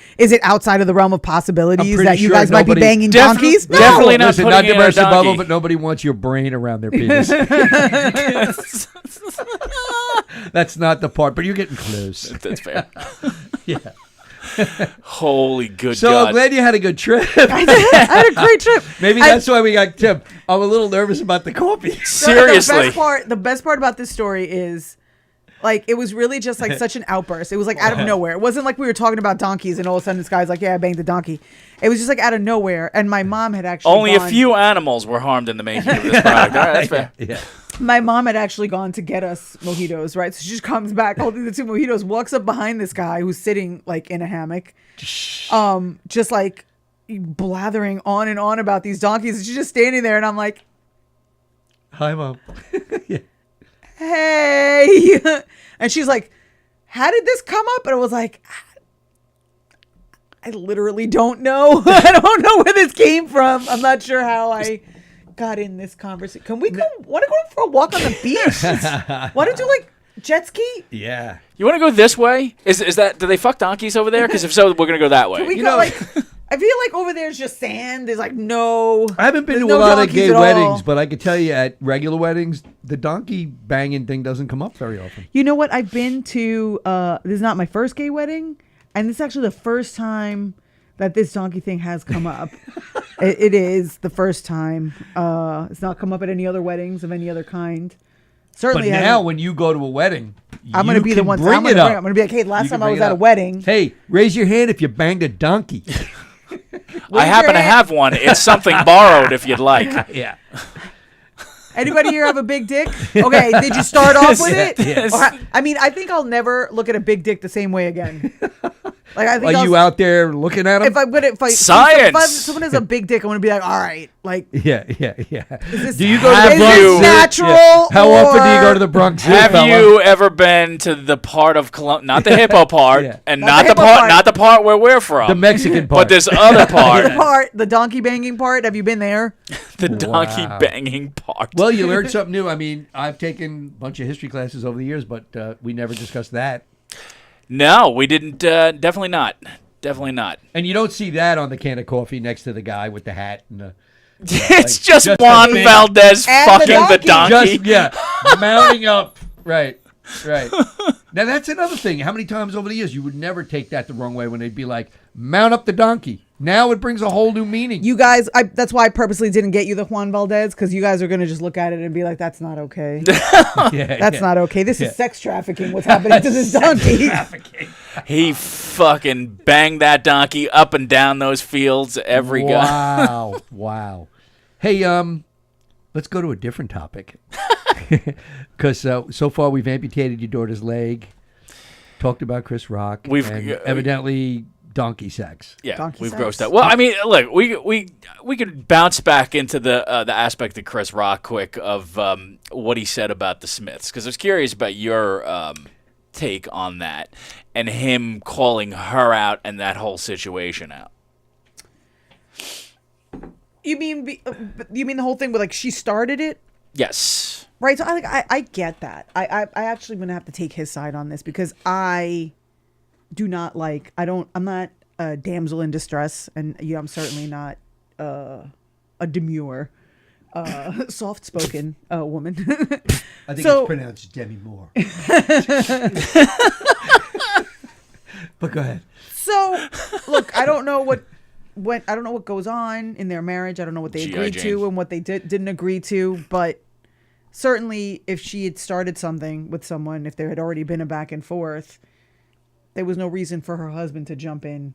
outside of the realm of possibilities pretty that you sure guys might be nobody- banging Definitely- donkeys? No. definitely not Listen, putting not it in to a burst the bubble, donkey. but nobody wants your brain around their penis. That's not the part, but you're getting close. That's fair. Yeah. Holy good So God. I'm glad you had a good trip. I had a great trip. Maybe that's why we got Tim. I'm a little nervous about the coffee. Seriously. The best part about this story is, like, it was really just like such an outburst. It was like out of nowhere. It wasn't like we were talking about donkeys and all of a sudden this guy's like, yeah, I banged the donkey. It was just like out of nowhere. And my mom had actually Only gone, a few animals were harmed in the making of this product. All right, that's fair. Yeah. my mom had actually gone to get us mojitos, right? So she just comes back holding the 2 mojitos, walks up behind this guy who's sitting like in a hammock, just like blathering on and on about these donkeys. And she's just standing there and I'm like, Hi, Mom. hey. And she's like, how did this come up? And I was like, I literally don't know. I don't know where this came from. I'm not sure how I got in this conversation. Can we go? Want to go for a walk on the beach? Want to do like jet ski? Yeah. You want to go this way? Is that, do they fuck donkeys over there? Because if so, we're going to go that way. Can we go like, I feel like over there's just sand. There's like no. I haven't been there's to a no lot of donkeys gay at all. weddings, but I could tell you at regular weddings, the donkey banging thing doesn't come up very often. You know what? I've been to, this is not my first gay wedding, and this is actually the first time that this donkey thing has come up. It is the first time. It's not come up at any other weddings of any other kind. But Certainly now hasn't. when you go to a wedding, I'm going to be the one. I'm going to be like, hey, last You can time I bring was it at a up. wedding. Hey, raise your hand if you banged a donkey. I happen to have one. It's something borrowed if you'd like. Yeah. Anybody here have a big dick? Okay, did you start off with it? Yes. Or I mean, I think I'll never look at a big dick the same way again. Like I think Are you out there looking at him? if Science! someone has a big dick, I want to be like, all right, like Yeah. this- Do you go to Have the is Bronx? you- this natural? Yeah. How often do you or- go to the Bronx? Zoo, Have fella? you ever been to the part of Colombia, not the hippo part, Yeah. and Not not the the hippo part, part. not the part where we're from, The Mexican part. but this other The part, the donkey banging part? Have you been there? the donkey Wow. banging part. Well, you learned something new. I mean, I've taken a bunch of history classes over the years, but we never discussed that. No, we didn't. Definitely not. Definitely not. And you don't see that on the can of coffee next to the guy with the hat and the It's just just Juan a big- Valdez And the fucking the donkey. donkey. mounting up. Right. Now that's another thing. How many times over the years you would never take that the wrong way when they'd be like, mount up the donkey. Now it brings a whole new meaning. You guys, that's why I purposely didn't get you the Juan Valdez, because you guys are gonna just look at it and be like, that's not okay. That's not okay. This is sex trafficking. What's happening to this donkey? He fucking banged that donkey up and down those fields every guy. Wow. Hey, let's go to a different topic. Because so far we've amputated your daughter's leg, talked about Chris Rock, and evidently donkey sex. Yeah, Donkey we've sex. grossed out. Well, I mean, look, we could bounce back into the aspect of Chris Rock quick of what he said about the Smiths, because I was curious about your take on that and him calling her out and that whole situation out. You mean the whole thing with like she started it? Yes. Right, so I get that. I actually gonna have to take his side on this because I do not like. I'm not a damsel in distress, and I'm certainly not a demure, soft-spoken woman. I think So- it's pronounced Demi Moore. But go ahead. So, look, I don't know what I don't know what goes on in their marriage. I don't know what they G.I. agreed Jane. to and what they didn't agree to. But certainly, if she had started something with someone, if there had already been a back and forth, there was no reason for her husband to jump in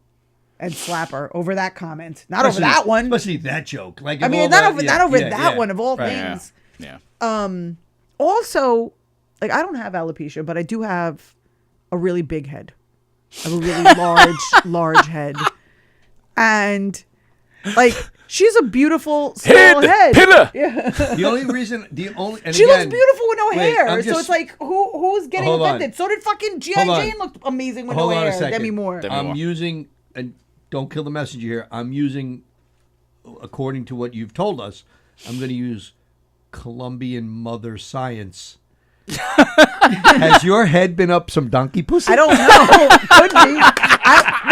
and slap her over that comment. Not over that one. Especially that joke. Like, I of mean, all not the- over yeah, not over yeah, that yeah. one of all Right. things. Yeah. Also, like I don't have alopecia, but I do have a really big head. I have a really large head. And like she's a beautiful small head. Pillar. The only reason, and She looks again, beautiful with no wait, hair. I'm So just- it's like who's getting Hold on. offended? So did fucking G.I. Hold on. Jane looked amazing with Hold no on a hair. second. Demi Moore. Demi- I'm Moore. using, and don't kill the messenger here, I'm using, according to what you've told us, I'm going to use Colombian mother science. Has your head been up some donkey pussy? I don't know. Could be.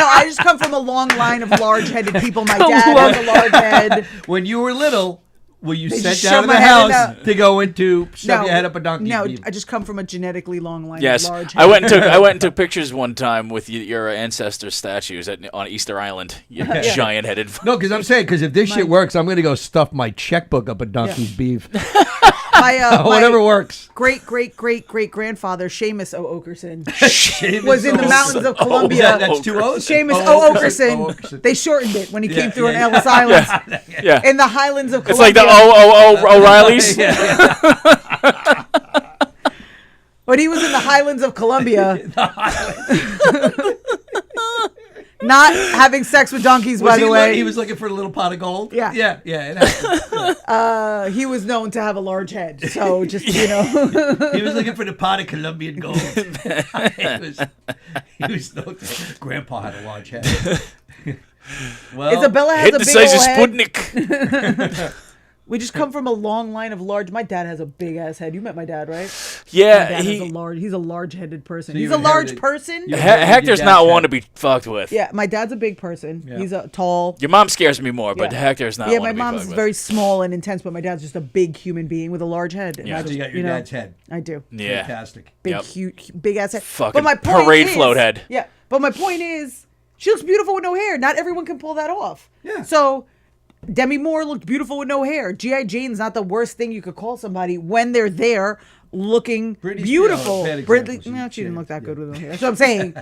I just come from a long line of large-headed people. My dad has a large head. When you were little, were you They sent just out shove of my the head in house to go into shove No, your head up a donkey's no, beam? I just come from a genetically long line Yes, of large I went and took pictures one time with your ancestor statues on Easter Island. You giant-headed. No, because I'm saying, because if this shit works, I'm going to go stuff my checkbook up a donkey's beef. my Whatever works. great grandfather Seamus O. Okerson Seamus was in the O. mountains of Oh, Columbia. that's two O's? Seamus Oh, O. Okerson. Okerson. They shortened it when he came through yeah, on Ellis Island Yeah, in the Highlands of it's Columbia. like the O'Reillys. When he was in the Highlands of Columbia. Not having sex with donkeys, by the way. He was looking for a little pot of gold? Yeah. Yeah, it happened. He was known to have a large head. So just, you know. He was looking for the pot of Colombian gold. he was known to, Grandpa had a large head. Well, Isabella has Hit a the big size old of head. Sputnik. We just come from a long line of large. My dad has a big ass head. You met my dad, right? My Yeah, dad has a large. He's a large-headed person. So He's you a large inherited- person. you- Hector's Your not dad's one to head. be fucked with. Yeah, my dad's a big person. Yeah. He's a tall. Your mom scares me more, but Yeah. Hector's not Yeah, one my to be mom's fucked with. very small and intense, but my dad's just a big human being with a large head. And Yeah. I So just, you got your know, dad's head. I do. Yeah. Fantastic. Big, Yep. huge, big ass head. Fucking but my point parade is, float head. Yeah, but my point is, she looks beautiful with no hair. Not everyone can pull that off. Yeah. So Demi Moore looked beautiful with no hair. G.I. Jane's not the worst thing you could call somebody when they're there looking Britney beautiful. Spears, bad Britney, example. no, she didn't Yeah, look that good yeah. with no hair. That's what I'm saying.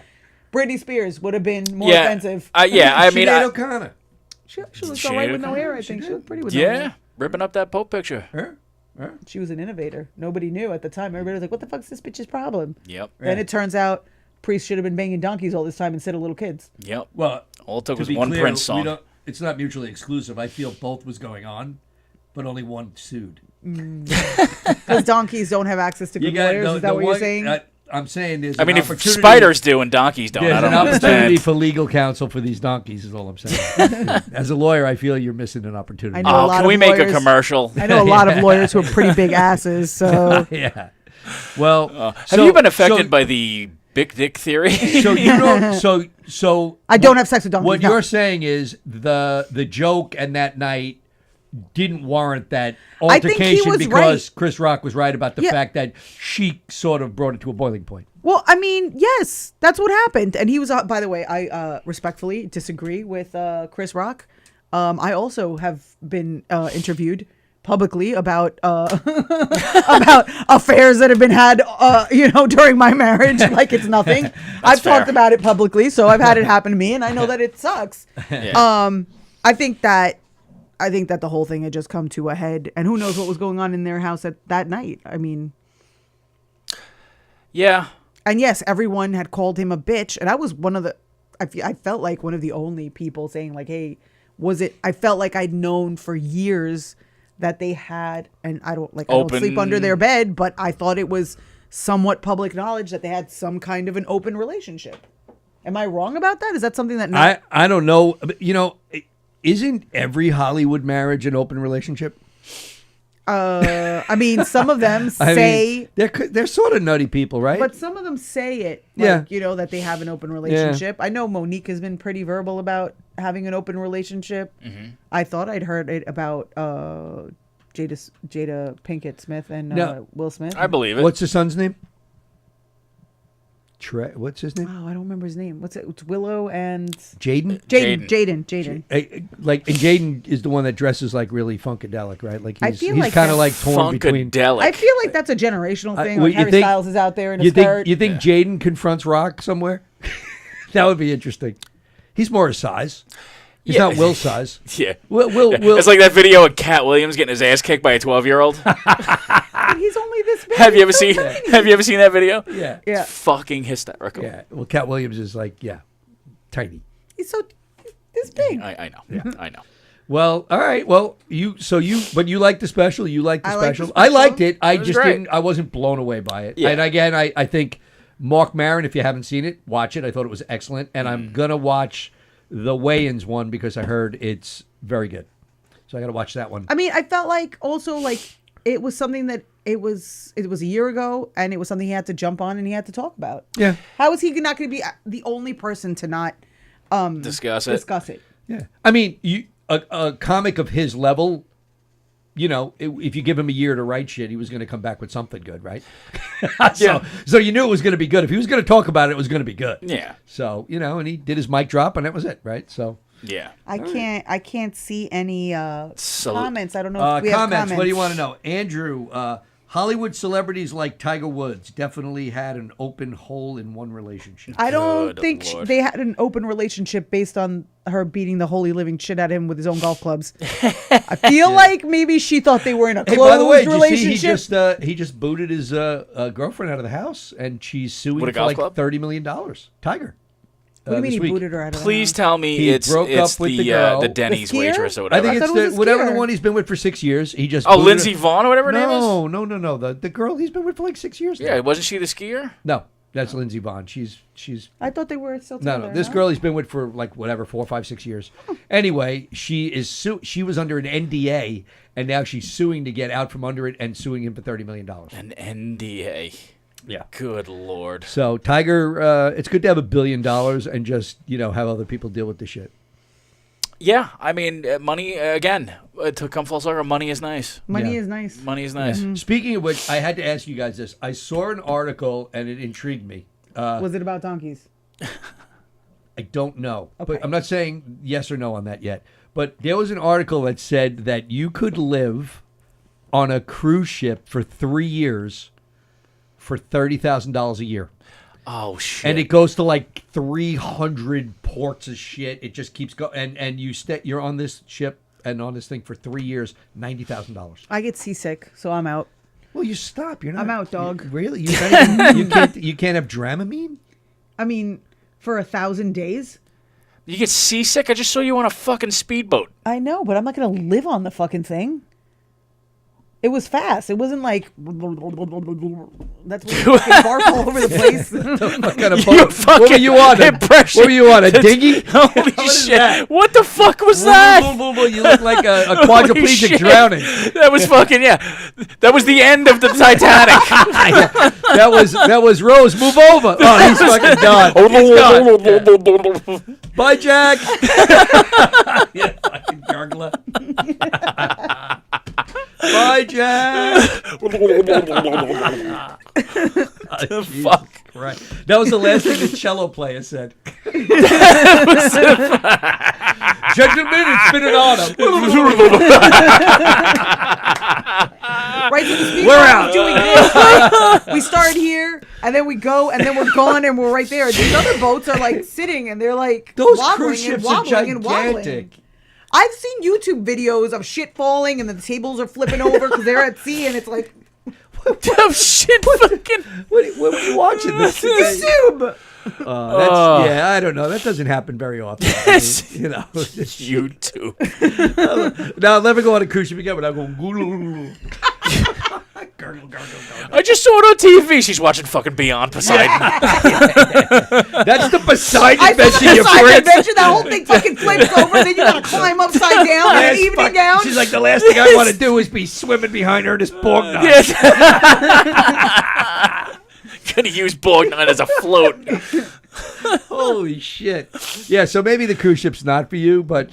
Britney Spears would have been more Yeah, offensive. I mean, Sinead O'Connor. She looks Sinead all right with no O'Connor, hair, I she think. She did. looked pretty with no yeah, hair. ripping up that Pope picture. Her? She was an innovator. Nobody knew at the time. Everybody was like, what the fuck's this bitch's problem? Yep, Then it turns out priests should have been banging donkeys all this time instead of little kids. yep. Well, All it took to was be one clear, Prince we song. don't- It's not mutually exclusive. I feel both was going on, but only one sued. Because donkeys don't have access to good lawyers. Is that what you're saying? I'm saying there's. I mean, an if opportunity- spiders do and donkeys don't, There's I don't an opportunity understand. for legal counsel for these donkeys. Is all I'm saying. As a lawyer, I feel you're missing an opportunity. I know. a Oh, lot can we of make a lawyers- commercial? I know a lot of lawyers who are pretty big asses. So Yeah. Well, Have you been affected by the big dick theory? So you don't. So I don't have sex with donkeys. what no. you're saying is the joke and that night didn't warrant that I think he altercation was because right. Chris Rock was right about the Yeah. fact that she sort of brought it to a boiling point. Well, I mean, yes, that's what happened. And he was, by the way, I respectfully disagree with Chris Rock. I also have been interviewed publicly about about affairs that have been had, during my marriage, like it's nothing. I've fair. talked about it publicly, so I've had it happen to me, and I know that it sucks. Yeah. I think that the whole thing had just come to a head, and who knows what was going on in their house at that night. I mean, Yeah. and yes, everyone had called him a bitch, and I was one of the. I felt like one of the only people saying like, "Hey, was it?" I felt like I'd known for years that they had, and I don't sleep under their bed, but I thought it was somewhat public knowledge that they had some kind of an open relationship. Am I wrong about that? Is that something that I don't know. But, isn't every Hollywood marriage an open relationship? I mean, some of them I say. mean, they're sort of nutty people, right? But some of them say it, Yeah. that they have an open relationship. I know Monique has been pretty verbal about having an open relationship. Mm-hmm. I thought I'd heard it about Jada Pinkett Smith and No. Will Smith. I believe it. What's the son's name? What's his name? Oh, I don't remember his name. What's it? It's Willow and Jaden. Jaden. And Jaden is the one that dresses like really funkadelic, right? Like I he's feel kind like of that's like torn between. Funkadelic. I feel like that's a generational thing. Well, Like Harry Styles is out there in a you skirt. think you think Jaden confronts Rock somewhere? That would be interesting. He's more his size. He's Yeah. not Will's size. Yeah. Will. It's like that video of Cat Williams getting his ass kicked by a 12-year-old. And he's only this big. Have you ever He's so seen? tiny. Have you ever seen that video? Yeah. Yeah, It's fucking hysterical. Yeah. Well, Cat Williams is like tiny. he's so this big. I know. I know. Well, all right. Well, you like the special. You liked the I liked special. the I special. liked it. I was just great. didn't. I wasn't blown away by it. Yeah. And again, I think Mark Maron. If you haven't seen it, watch it. I thought it was excellent, and I'm gonna watch the Wayans one because I heard it's very good. So I got to watch that one. I mean, I felt like also like it was something that it was a year ago, and it was something he had to jump on and he had to talk about. Yeah. How is he not going to be the only person to not Discuss it. discuss it? Yeah. I mean, a comic of his level you know, if you give him a year to write shit, he was going to come back with something good, right? So you knew it was going to be good. If he was going to talk about it, it was going to be good. Yeah. So, you know, and he did his mic drop, and that was it, right? So. Yeah. I can't see any comments. I don't know if we have Comments. comments. What do you want to know? Andrew, Hollywood celebrities like Tiger Woods definitely had an open hole in one relationship. I don't Good think Lord. they had an open relationship based on her beating the holy living shit out of him with his own golf clubs. I feel like maybe she thought they were in a Hey, closed by the way, did you relationship. see he just booted his girlfriend out of the house, and she's suing With a for golf like club? $30 million. Tiger. What do you mean this he week. booted her out of the Please house? tell me He it's broke up it's with the girl. the Denny's The skier? waitress or I whatever. think thought it's it was a whatever the skier. one he's been with for 6 years. He just Oh, booted Lindsey her. Vaughn or whatever her name is? No. The girl he's been with for like 6 years now. Yeah, wasn't she the skier? No, that's Lindsey Vaughn. She's I thought they were still No, together. no. This girl he's been with for like whatever 4, 5, 6 years. Anyway, she was under an NDA, and now she's suing to get out from under it and suing him for $30 million. An NDA. Yeah. Good Lord. So Tiger, it's good to have $1 billion and just have other people deal with the shit. Yeah, I mean, money, again, to come full circle, money is nice. Money Yeah. is nice. Money is nice. Speaking of which, I had to ask you guys this. I saw an article and it intrigued me. Was it about donkeys? I don't know, Okay. but I'm not saying yes or no on that yet. But there was an article that said that you could live on a cruise ship for 3 years for $30,000 a year. Oh, shit. And it goes to like 300 ports of shit. It just keeps going. And you're on this ship and on this thing for 3 years, $90,000. I get seasick, so I'm out. Well, you stop. You're not. I'm out, dog. Really? You can't have Dramamine? I mean, for 1,000 days? You get seasick? I just saw you on a fucking speedboat. I know, but I'm not going to live on the fucking thing. It was fast. It wasn't like that's what you fucking barf all over the place. What kind of You boat? What were fucking you on? impression. What were you on? A dinghy? Holy is shit. that? What the fuck was that? You look like a Holy quadriplegic shit. drowning. That was fucking, yeah. That was the end of the Titanic. That was Rose. Move over. Oh, he's fucking done. He's gone. Bye, Jack. Yeah, fucking gargler. Bye, Jack. Fuck. Right. That was the last thing the cello player said. Gentlemen, it's been an honor. Right, so the speed We're boat out. was doing this, like, we start here, and then we go, and then we're gone, and we're right there. These other boats are like sitting, and they're like Those wobbling cruise and ships are wobbling and wobbling. gigantic. I've seen YouTube videos of shit falling, and the tables are flipping over because they're at sea, and it's like Oh, shit. Fucking. What were you watching? This YouTube. Yeah, I don't know. That doesn't happen very often. I mean, YouTube. Now, I'll never go on a cruise ship again, but I'm going. Gurgle, gurgle, gurgle. I just saw it on TV. She's watching fucking Beyond Poseidon. That's the Poseidon I saw adventure, the you Poseidon prick. adventure. That whole thing fucking flips over, and then you gotta climb upside down and evening down. She's like, the last thing I want to do is be swimming behind Ernest Borgnine. Yes. Gonna use Borgnine as a float. Holy shit. Yeah, so maybe the cruise ship's not for you, but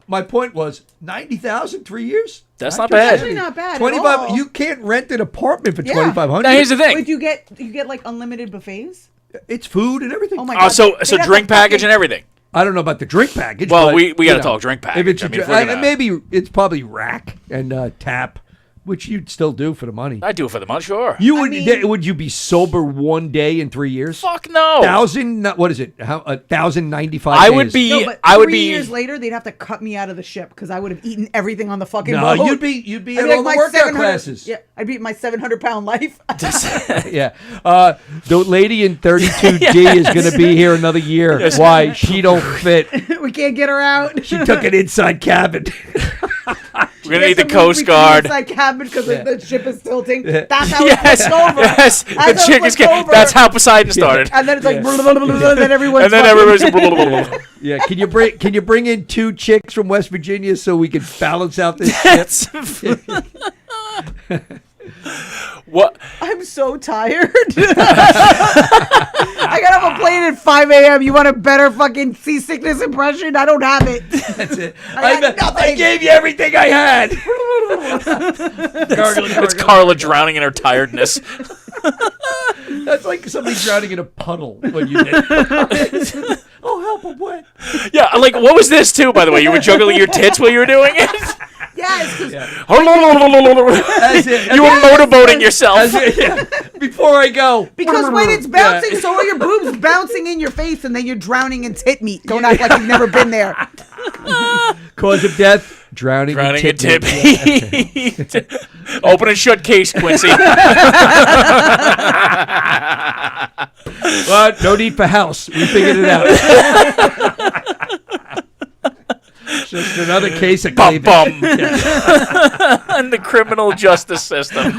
my point was 90,000 3 years? That's not bad. Actually not bad at 25 all. You can't rent an apartment for Yeah. 2,500. Now, here's the thing. Wait, you get like unlimited buffets? It's food and everything. Oh my Oh, god! so they'd have drink to package fucking- and everything. I don't know about the drink package. Well, but, we gotta you know, talk drink package. If it's I mean, if we're gonna- maybe it's probably rack and tap, which you'd still do for the money. I do it for the month, sure. You would mean- would you be sober one day in 3 years? Fuck no. 1,000? What is it? 1,095. I would days. be. No, but I would 3 be. years later, they'd have to cut me out of the ship because I would have eaten everything on the fucking No, boat. you'd be I'd at be all the workout 700 classes. Yeah, I'd be my 700-pound life. Yeah. The lady in 32D is going to be here another year. Yes. Why? She don't fit. We can't get her out. She took an inside cabin. We're gonna need the Yes, Coast we Guard. Inside cabin because Yeah. the ship is tilting. That's how Yes, it flips over. yes. That's The how it chick is. flips over. That's how Poseidon started. And then it's like, blah, blah, blah, blah, blah, and then everyone's And then everybody's. Yeah. Can you bring in 2 chicks from West Virginia so we can balance out this ship? What? I'm so tired. I got off a plane at 5 a.m. You want a better fucking seasickness impression? I don't have it. That's it. I got nothing. I gave you everything I had. It's Carla drowning in her tiredness. That's like somebody drowning in a puddle when you did. Oh, help! I'm wet. Yeah, like, what was this, too, by the way? You were juggling your tits while you were doing it? Yes. You were motorboating yourself. Before I go. Because when it's bouncing, so are your boobs bouncing in your face, and then you're drowning in tit meat. Don't act like you've never been there. Cause of death: drowning Drowning in in tit tip heat. Open and shut case, Quincy. But no need for house. We figured it out. Just another case of Bum cleavage. bum. In the criminal justice system.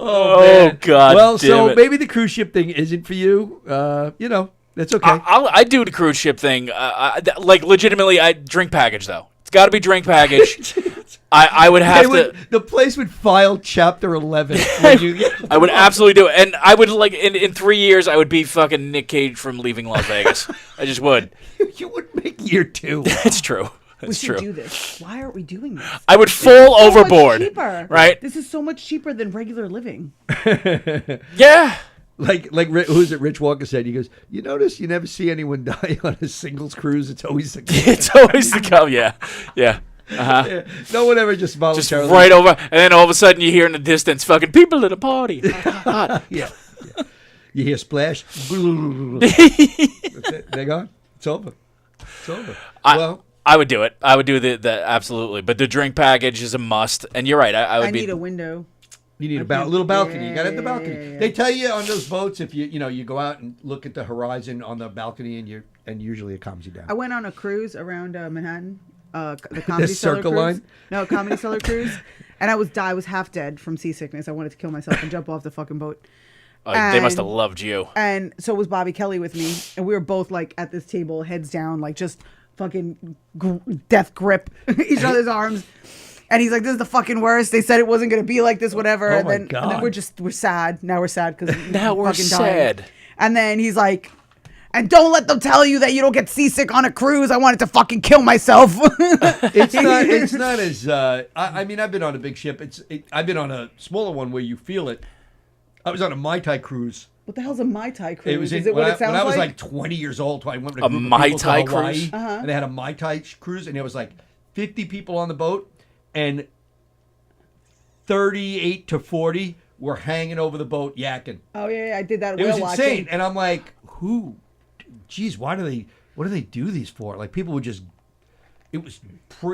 Oh, man. God. Well, damn so it. maybe the cruise ship thing isn't for you. That's okay. I do the cruise ship thing. Like, legitimately, I drink package, though. It's got to be drink package. I would have to. The place would file Chapter 11. When you, I would absolutely do it. And I would, like, in 3 years, I would be fucking Nick Cage from Leaving Las Vegas. I just would. you would make year 2. It's true. We It's should true. do this. Why aren't we doing this? I would fall So much overboard. cheaper. Right? This is so much cheaper than regular living. Yeah. Like who's it? Rich Walker said. He goes, "You notice you never see anyone die on a singles cruise. It's always the It's always the come. Yeah. Yeah. Uh-huh. Yeah. No one ever just Just voluntarily. right over. And then all of a sudden you hear in the distance fucking people at a party. Hot. Yeah. You hear splash. That's it. They're gone. It's over. It's over. I would do it. I would do the absolutely. But the drink package is a must. And you're right. I would I be. need a window. You need a little balcony. You got it at the balcony. Yeah. They tell you on those boats if you go out and look at the horizon on the balcony and usually it calms you down. I went on a cruise around Manhattan. The Comedy Cellar Circle cruise. Line? No, Comedy Cellar cruise. And I was half dead from seasickness. I wanted to kill myself and jump off the fucking boat. They must have And- loved you. And so was Bobby Kelly with me, and we were both like at this table, heads down, like just fucking death grip each other's arms. And he's like, "This is the fucking worst." They said it wasn't gonna be like this, whatever. Oh and my then God. we're sad. Now we're sad because Now we're sad. And then he's like, "And don't let them tell you that you don't get seasick on a cruise. I wanted to fucking kill myself." It's not as. I mean, I've been on a big ship. I've been on a smaller one where you feel it. I was on a Mai Tai cruise. What the hell's a Mai Tai cruise? It was Is it what it sounds when I was like? like 20 years old. I went with A group of Mai people to Tai Hawaii, cruise? and they had a Mai Tai cruise, and there was like 50 people on the boat, and 38 to 40 were hanging over the boat yakking. Oh yeah, I did that It was whale insane, watching. and I'm like, who? Geez, what do they do these for? Like people would just. It was.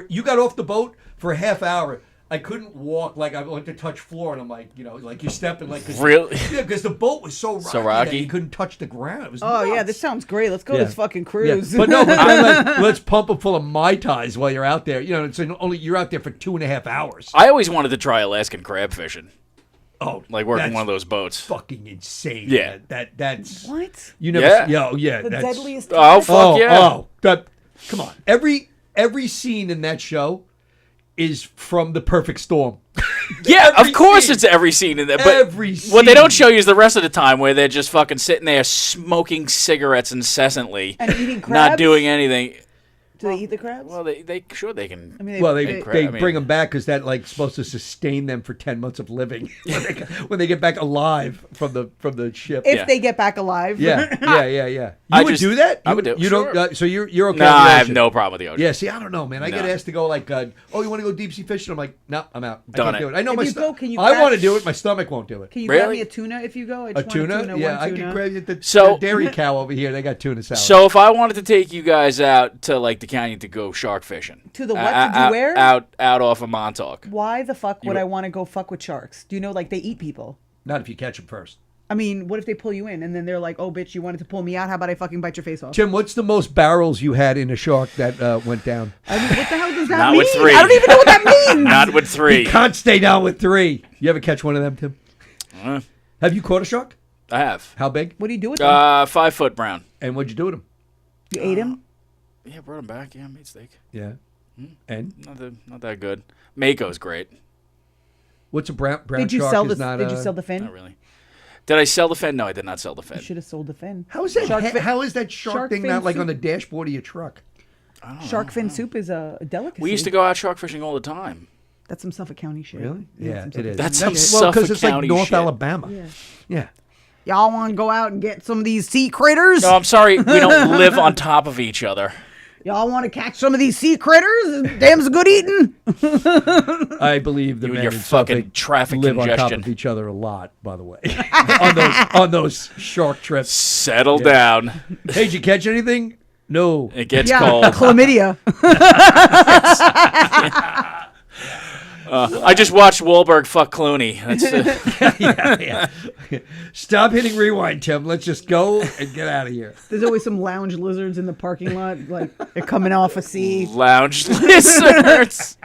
You got off the boat for a half hour. I couldn't walk, like I went to touch floor, and I'm like, like you're stepping like. Really? Yeah, because the boat was so rocky, rocky? that you couldn't touch the ground. It was Oh yeah, nuts. this sounds great. Let's go to Yeah. this fucking Yeah. cruise. But no, but then let's pump them full of Mai Tais while you're out there. It's only you're out there for 2.5 hours. I always wanted to try Alaskan crab fishing. Oh, Like working that's one of those boats. fucking insane. Yeah. man. That's What? you never. Yeah. Yeah, The that's, deadliest. Oh, fuck yeah. Come on. Every scene in that show is from The Perfect Storm. Yeah, Every of course scene. it's every scene in there. But Every what they don't scene. show you is the rest of the time where they're just fucking sitting there smoking cigarettes incessantly. And eating Not crabs? doing anything. Do they eat the crabs? Well, they sure they can. I mean, Well, they I mean- bring them back because that like supposed to sustain them for 10 months of living when they get back alive from the ship. if yeah. they get back alive. Yeah. You I would just- do that? I would do it, You sure. don't. So you're okay. Nah, with the I have ocean? no problem with the ocean. Yeah. See, I don't know, man. I get No. asked to go like, you want to go deep sea fishing? I'm like, no, I'm out. I Done can't it. do it. I know If my you stomach. go, can you I catch- want to do it. My stomach won't do it. Can you grab Really? me a tuna if you go? I A just want tuna? Yeah, I can grab you the So- dairy cow over here. They got tuna salad. So if I wanted to take you guys out to like the canyon to go shark fishing, To the what? To do where? Out off of Montauk. Why the fuck would You- I want to go fuck with sharks? Do you know, like, they eat people? Not if you catch them first. I mean, what if they pull you in and then they're like, "Oh, bitch, you wanted to pull me out? How about I fucking bite your face off?" Tim, what's the most barrels you had in a shark that went down? I mean, what the hell does that Not mean? with three. I don't even know what that means. Not with three. Can't stay down with 3. You ever catch one of them, Tim? Uh, Have you caught a shark? I have. How big? What do you do with them? 5 foot brown. And what'd you do with them? You ate him? Yeah, brought him back. Yeah, made steak. Yeah. And Not that good. Mako's great. what's a brown Did you shark? sell is the? not Did you sell the Not fin? really. Did I sell the fin? No, I did not sell the fin. You should have sold the fin. How is that? Fin- How is that shark thing fin not like soup. on the dashboard of your truck? Shark fin soup is a delicacy. We used to go out shark fishing all the time. That's some Suffolk County shit. Really? Yeah, some it Suffolk- is. That's some well, Suffolk because it's like County North shit. Alabama. Yeah. Yeah. Y'all want to go out and get some of these sea critters? No, I'm sorry. We don't live on top of each other. Y'all want to catch some of these sea critters? Damn's good eating. I believe the You and men your in fucking Suffolk traffic live on top congestion. of each other a lot, by the way, on those shark trips. Settle down. Hey, did you catch anything? No. It gets Yeah, cold. chlamydia. I just watched Wahlberg fuck Clooney. That's yeah. Stop hitting rewind, Tim. Let's just go and get out of here. There's always some lounge lizards in the parking lot, like they're coming off a sea. lounge lizards.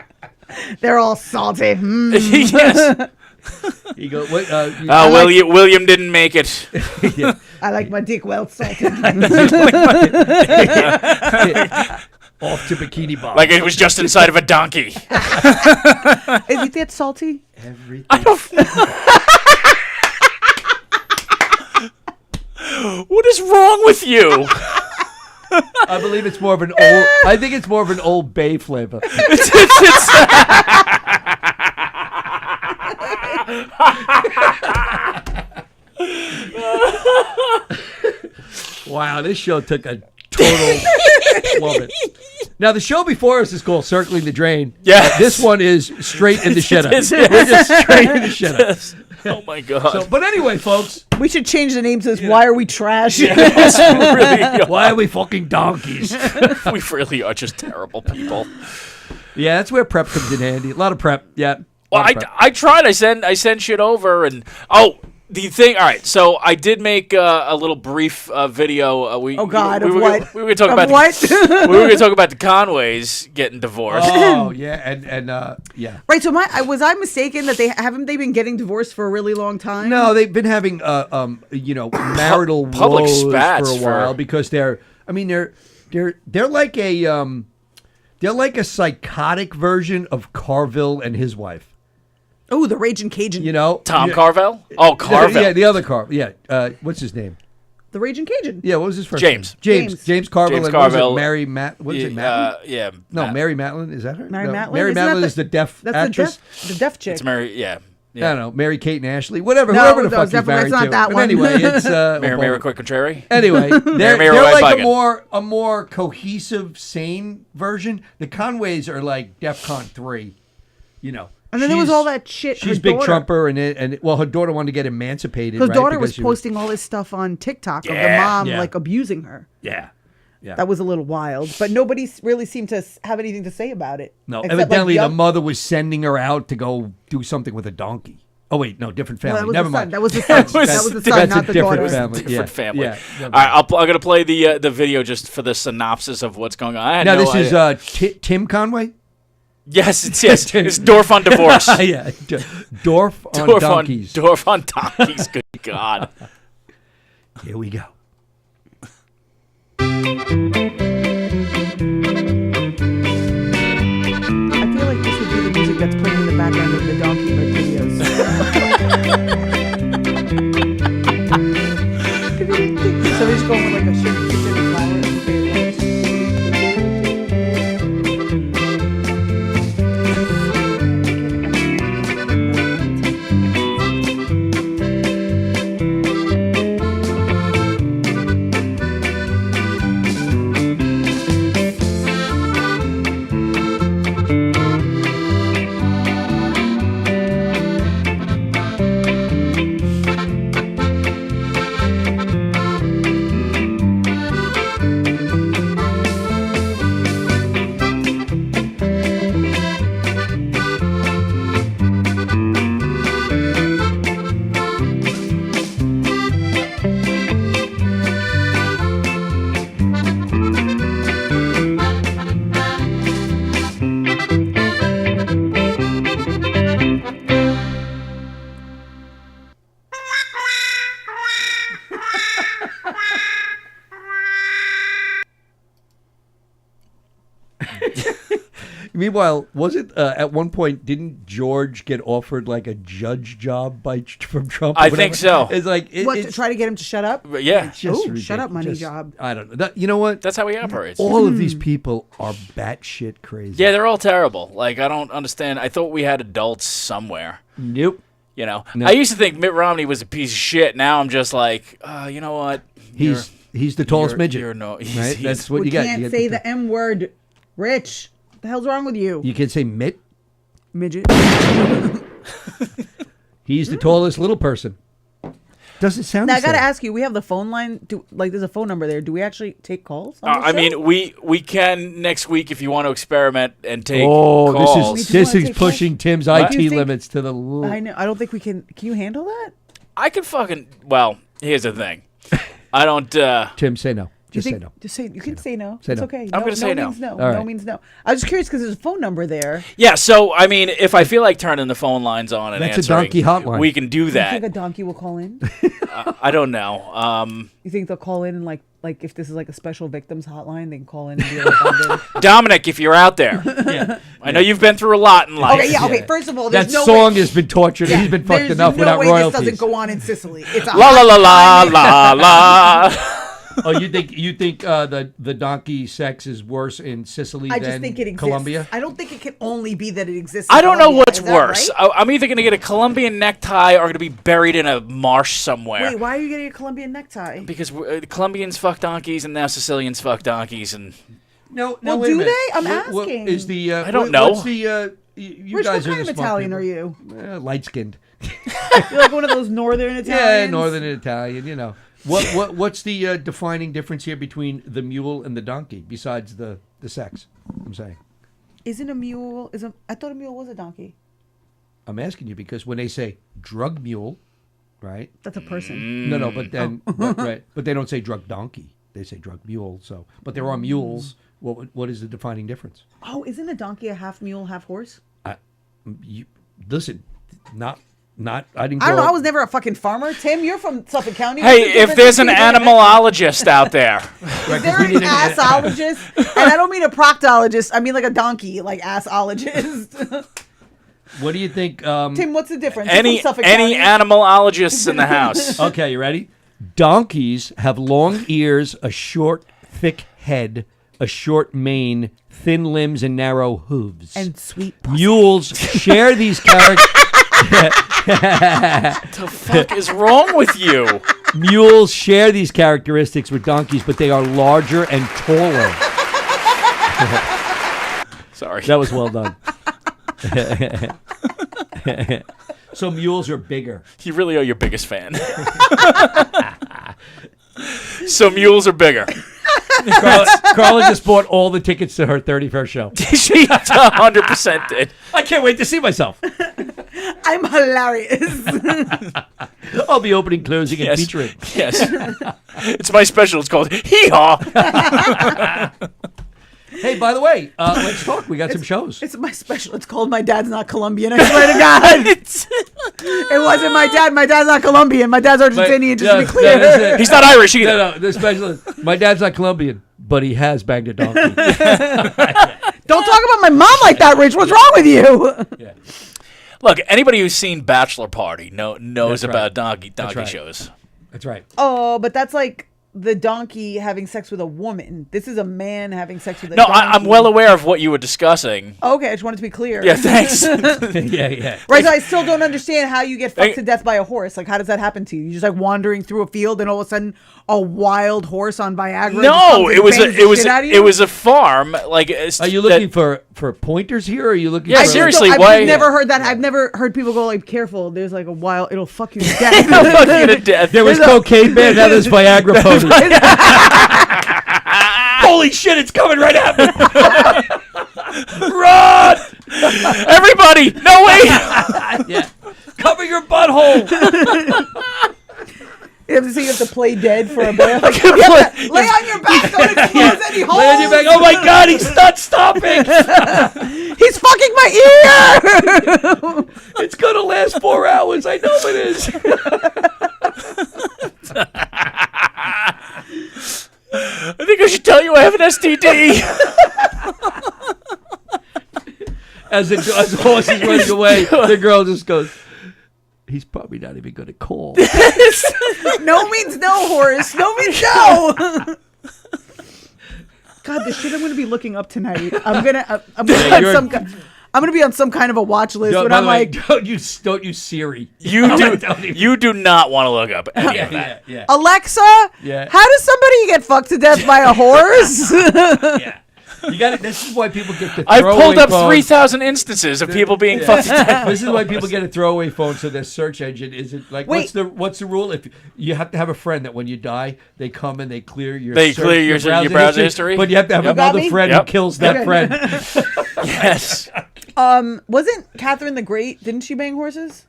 They're all salty. Yes. You go. What? William didn't make it. I like my dick well salted. Off to Bikini Bottom. Like it was just inside of a donkey. Is it that salty? Everything. I don't. What is wrong with you? I believe it's more of an old. I think it's more of an Old Bay flavor. Wow, this show took a total plummet. Now the show before us is called Circling the Drain. Yes. This one is straight in the shitter. Yes. We're just straight in the shitter. Yes. Oh my god. So, but anyway, folks, We should change the name to this. Why are we trash? why are we fucking donkeys? We really are just terrible people. Yeah, that's where prep comes in handy. A lot of prep. Yeah. Well, lot of prep. I tried. I sent shit over, and the thing. All right, so I did make a little brief video. Oh God, we of were, what? We were talking Of about what? we were going to talk about the Conways getting divorced. Oh yeah, and yeah. Right. So was I mistaken that they been getting divorced for a really long time? No, they've been having marital Public woes spats for a while for- because they're like a psychotic version of Carville and his wife. Oh, the Raging Cajun. You know, Tom yeah, Carvel? Oh, Carvel. Yeah, the other Carville. Yeah, what's his name? The Raging Cajun. Yeah, what was his first James. name? James Carville. James and what was it, Carville. Mary Matt. What is it? Matlin? Yeah. No, Matt- Mary Matlin. Is that her? Mary No, Matlin. Mary Isn't that Matlin is the deaf That's actress. the deaf chick. It's Mary. Yeah. I don't know, Mary Kate and Ashley, whatever, No, whoever the no, fuck he's definitely married it's not to. that But one. anyway, it's Mary well, Quick Contrary. Anyway, they're Mary White like Buggin. a more cohesive, sane version. The Conways are like DEFCON 3, you know. And then there was all that shit. She's her big daughter- Trumper, and her daughter wanted to get emancipated. Her right? daughter Because was she posting all this stuff on TikTok of the Yeah. mom Yeah. like abusing her. Yeah. That was a little wild, but nobody really seemed to have anything to say about it. No, Except, like, evidently the young- mother was sending her out to go do something with a donkey. Oh wait, no, different family. that was Never the son. mind. That was the son. That was the son, That's not a the different daughter. family. Different Yeah. family. Yeah. All right, I'm going to play the video just for the synopsis of what's going on. I had Now no this is idea. Tim Conway. Yes, it's Dorf on divorce. Yeah, Dorf on donkeys. Dorf on donkeys. Good God. Here we go. I feel like this would be the music that's playing in the background of the donkey like videos. So they're just going with like a shit kitchen and flower. Meanwhile, was it at one point? Didn't George get offered like a judge job from Trump? Or I think whatever? so. It's like What, to it's try to get him to shut up? But yeah, just Ooh, shut up, money ridiculous. job. I don't know. You know what? that's how he operates. All of these people are batshit crazy. Yeah, they're all terrible. Like, I don't understand. I thought we had adults somewhere. Nope. You know, No. I used to think Mitt Romney was a piece of shit. Now I'm just like, you know what? He's the tallest midget. You're no, he's, right? he's- That's what We you got. can't You got say the M word. Rich. The hell's wrong with you? You can say Mitt. Midget. He's the tallest little person. Doesn't sound. Now, the I got to same. ask you, we have the phone line. There's a phone number there. Do we actually take calls? on this I show? mean, we can next week if you want to experiment and take Oh, calls. this We is just wanna take pushing Tim's Do you IT think- limits to the. I know. I don't think we can. Can you handle that? I can fucking. Well, here's the thing. I don't. Tim, say no. Do you Just say think, no. Just say. You can say no. Say it's no. okay. I'm gonna say no. Means no. All No right. means no. I was just curious because there's a phone number there. Yeah. So I mean, if I feel like turning the phone lines on and That's a answering, donkey hotline. we can do You think a that. donkey will call in? I don't know. You think they'll call in and like if this is like a special victims hotline, they can call in and be like, I'm dead. Dominic, if you're out there, I know you've been through a lot in life. Okay, yeah, okay. First of all, there's That no song way. has been tortured. Yeah, He's been fucked there's enough no without way royalties. This doesn't go on in Sicily. It's a La la la la hotline. la la. Oh, you think the donkey sex is worse in Sicily I than just think it exists. Colombia? I don't think it can only be that it exists. in I don't know Colombia. what's Is that worse. right? I'm either going to get a Colombian necktie or going to be buried in a marsh somewhere. Wait, why are you getting a Colombian necktie? Because the Colombians fuck donkeys and now Sicilians fuck donkeys and No, Well, wait a do minute. they? I'm What asking. is the? I don't know. What's the? You Rich, guys what are kind the of smart Italian people. are you? Light skinned. You're like one of those northern Italians. Yeah, northern Italian. You know what's the defining difference here between the mule and the donkey besides the sex? I'm saying. Isn't a mule? I thought a mule was a donkey. I'm asking you because when they say drug mule, right? That's a person. No, but then right, but they don't say drug donkey. They say drug mule. So, but there are mules. What is the defining difference? Oh, isn't a donkey a half mule, half horse? You listen, not. I didn't. I don't grow know. I up- was never a fucking farmer. Tim, you're from Suffolk County. hey, What's the if there's an difference between- animalologist out there, Is there an assologist? And I don't mean a proctologist. I mean like a donkey, like assologist. What do you think? Tim, what's the difference? You're any from Suffolk any County. animalologists in the house? Okay, you ready? Donkeys have long ears, a short, thick head, a short mane, thin limbs, and narrow hooves. And sweet pussy. Mules share these characters. The fuck is wrong with you? Mules share these characteristics with donkeys, but they are larger and taller. Sorry. That was well done. So mules are bigger. You really are your biggest fan. So mules are bigger. Carla just bought all the tickets to her 31st show. She 100% did. I can't wait to see myself. I'm hilarious. I'll be opening, closing, and Yes. featuring. Yes. It's my special. It's called Hee Haw. Hey, by the way, let's talk. We got some shows. It's my special. It's called My Dad's Not Colombian. I swear to God. It wasn't my dad. My dad's not Colombian. My dad's Argentinian, just to be clear. that's it. He's not Irish either. No, the special is, my dad's not Colombian, but he has banged a donkey. Don't talk about my mom like that, Rich. What's wrong with you? Yeah. Look, anybody who's seen Bachelor Party knows That's right. about donkey right. shows. That's right. Oh, but that's like the donkey having sex with a woman. This is a man having sex with a No, donkey. I'm well aware of what you were discussing. Okay, I just wanted to be clear. Yeah, thanks. Yeah. Right, so I still don't understand how you get fucked Hey. to death by a horse. Like, how does that happen to you? You're just like wandering through a field, and all of a sudden, a wild horse on Viagra. just No, comes and it was bangs a, the it was shit out of you? it was a farm. Like, Are you looking for pointers here? Or are you looking Yeah, for just seriously, don't- why- I've never heard that. I've never heard people go like, "Careful, there's like a wild. It'll fuck you to death." Fuck you to death. There was cocaine man, now there's Viagra pony. Holy shit, it's coming right at me. Run! Everybody, no way. Yeah. Cover your butthole. You have to play dead for a bit. Like, you have to lay on your back. Don't expose any holes. Lay on your back. Oh my God, he's not stopping. He's fucking my ear. It's going to last 4 hours. I know it is. I think I should tell you I have an STD. as the horse is running away, the girl just goes, he's probably not even going to call. No means no, Horace. No means no. God, the shit I'm going to be looking up tonight. I'm gonna be on some kind of a watch list when By I'm the way, like, don't use Siri. You do not want to look up any of that. Yeah. Alexa, Yeah. how does somebody get fucked to death by a horse? Yeah. You got it. This is why people get the I've throwaway pulled up phone. 3,000 instances of people being fucked to death. This is why people get a throwaway phone, so their search engine isn't like. Wait. What's the rule? If you have to have a friend that when you die, they come and they clear your Your browser history. but you have to have Yep. another Got me? friend Yep. who kills that Okay. friend. Yes. Wasn't Catherine the Great? Didn't she bang horses?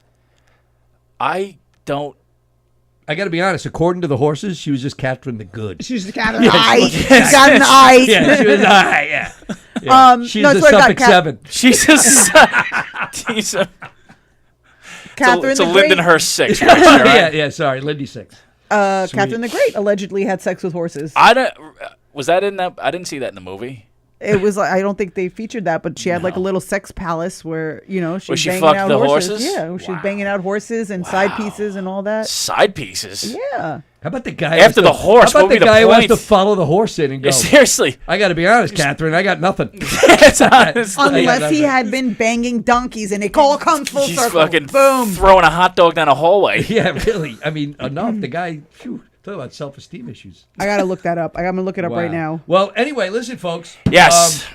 I don't. I got to be honest. According to the horses, she was just Catherine the Good. She's the Catherine Eye. She's got an eye. Yeah, she was. Yeah. She's no, I the swear to God, Suffolk Seven. She's a Catherine it's a the Great. Lindenhurst 6. Right there, right? Yeah. Sorry, Lindy Six. Catherine the Great allegedly had sex with horses. I don't. Was that in that? I didn't see that in the movie. It was like, I don't think they featured that, but she had like a little sex palace where, you know, she was she banging fucked out the horses. horses? Yeah, she was banging out horses and side pieces and all that. Side pieces. Yeah. How about the guy After the horse, How what about would be the the guy who has point? to follow the horse in and go? Yeah, seriously. I got to be honest, Catherine. I got nothing. It's honestly. Unless he had been banging donkeys and it all comes full She's circle. fucking Boom. throwing a hot dog down a hallway. Yeah, really. I mean, enough. The guy. Phew, talk about self-esteem issues. I got to look that up. I'm going to look it up right Wow. now. Well, anyway, listen, folks. Yes.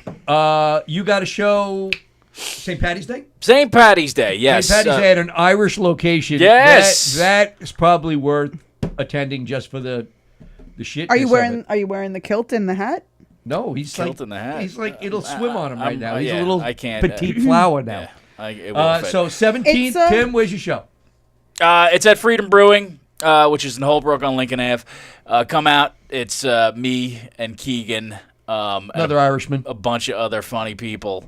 You got a show St. Patty's Day? St. Patty's Day, yes. St. Patty's Day at an Irish location. Yes. That is probably worth attending just for the shit. Are you wearing the kilt and the hat? No, he's Kilt like in the hat. He's like it'll swim on him right I'm- now. He's yeah, a little I can't, petite flower now. Yeah, it won't fit. So 17th, It's, Tim, where's your show? It's at Freedom Brewing, which is in Holbrook on Lincoln Ave. Come out. It's me and Keegan. Another Irishman. A bunch of other funny people.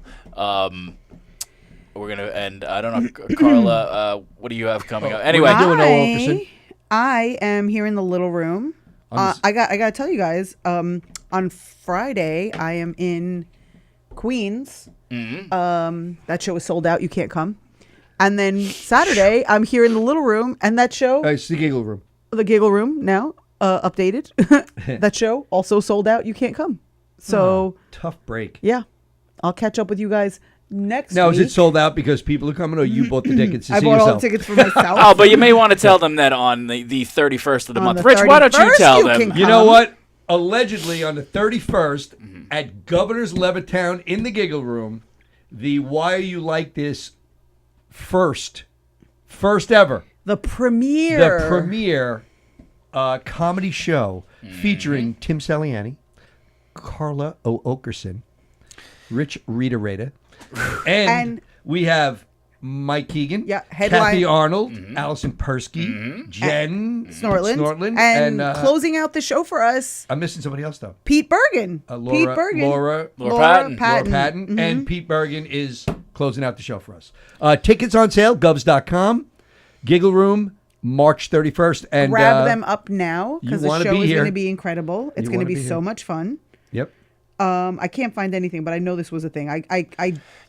We're gonna, and I don't know, Carla. What do you have coming up? Anyway, We're doing Noah Wilkerson. I am here in the little room. I got to tell you guys. On Friday, I am in Queens. That show is sold out. You can't come. And then Saturday, I'm here in the little room, and that show, It's the Giggle Room. the Giggle Room, now updated. That show also sold out. You can't come. So Tough break. yeah, I'll catch up with you guys next Now, week. is it sold out because people are coming, or you bought the tickets to I see bought all yourself? the tickets for myself. oh, but you may want to tell them that on the 31st of the On month. the Rich, why don't you 31st, tell you them? can You know what? Allegedly, on the 31st, at Governor's Levittown in the Giggle Room, the Why Are You Like This first ever, the premiere. comedy show featuring Tim Saliani, Carla O'Okerson, Rich Rita, and we have Mike Keegan, headline- Kathy Arnold, Allison Persky, Jen Snortland. And closing out the show for us, I'm missing somebody else though. Pete Bergen. Laura Laura Patton. Laura Patton, and Pete Bergen is closing out the show for us. Tickets on sale, govs.com. Giggle Room, March 31st. And Grab them up now because you the wanna show be is here. going to be incredible. It's You going to wanna be be so here. much fun. Yep. I can't find anything, but I know this was a thing. I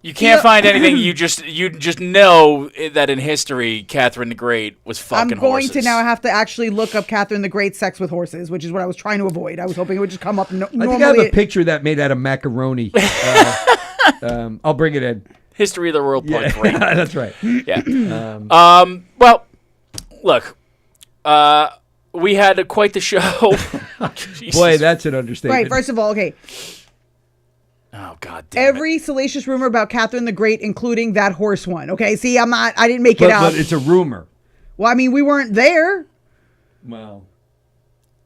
You can't find anything. You just know that in history, Catherine the Great was fucking I'm going horses. to now have to actually look up Catherine the Great sex with horses, which is what I was trying to avoid. I was hoping it would just come up I think normally. I have a picture of that made out of macaroni. I'll bring it in. History of the World Part 3. That's right. Yeah. Well, look, we had quite the show. Jesus. Boy, that's an understatement. Right, first of all, okay. Oh God damn it. Every salacious rumor about Catherine the Great, including that horse one. Okay, see, I didn't make it but, out. but it's a rumor. Well, I mean, we weren't there. Wow.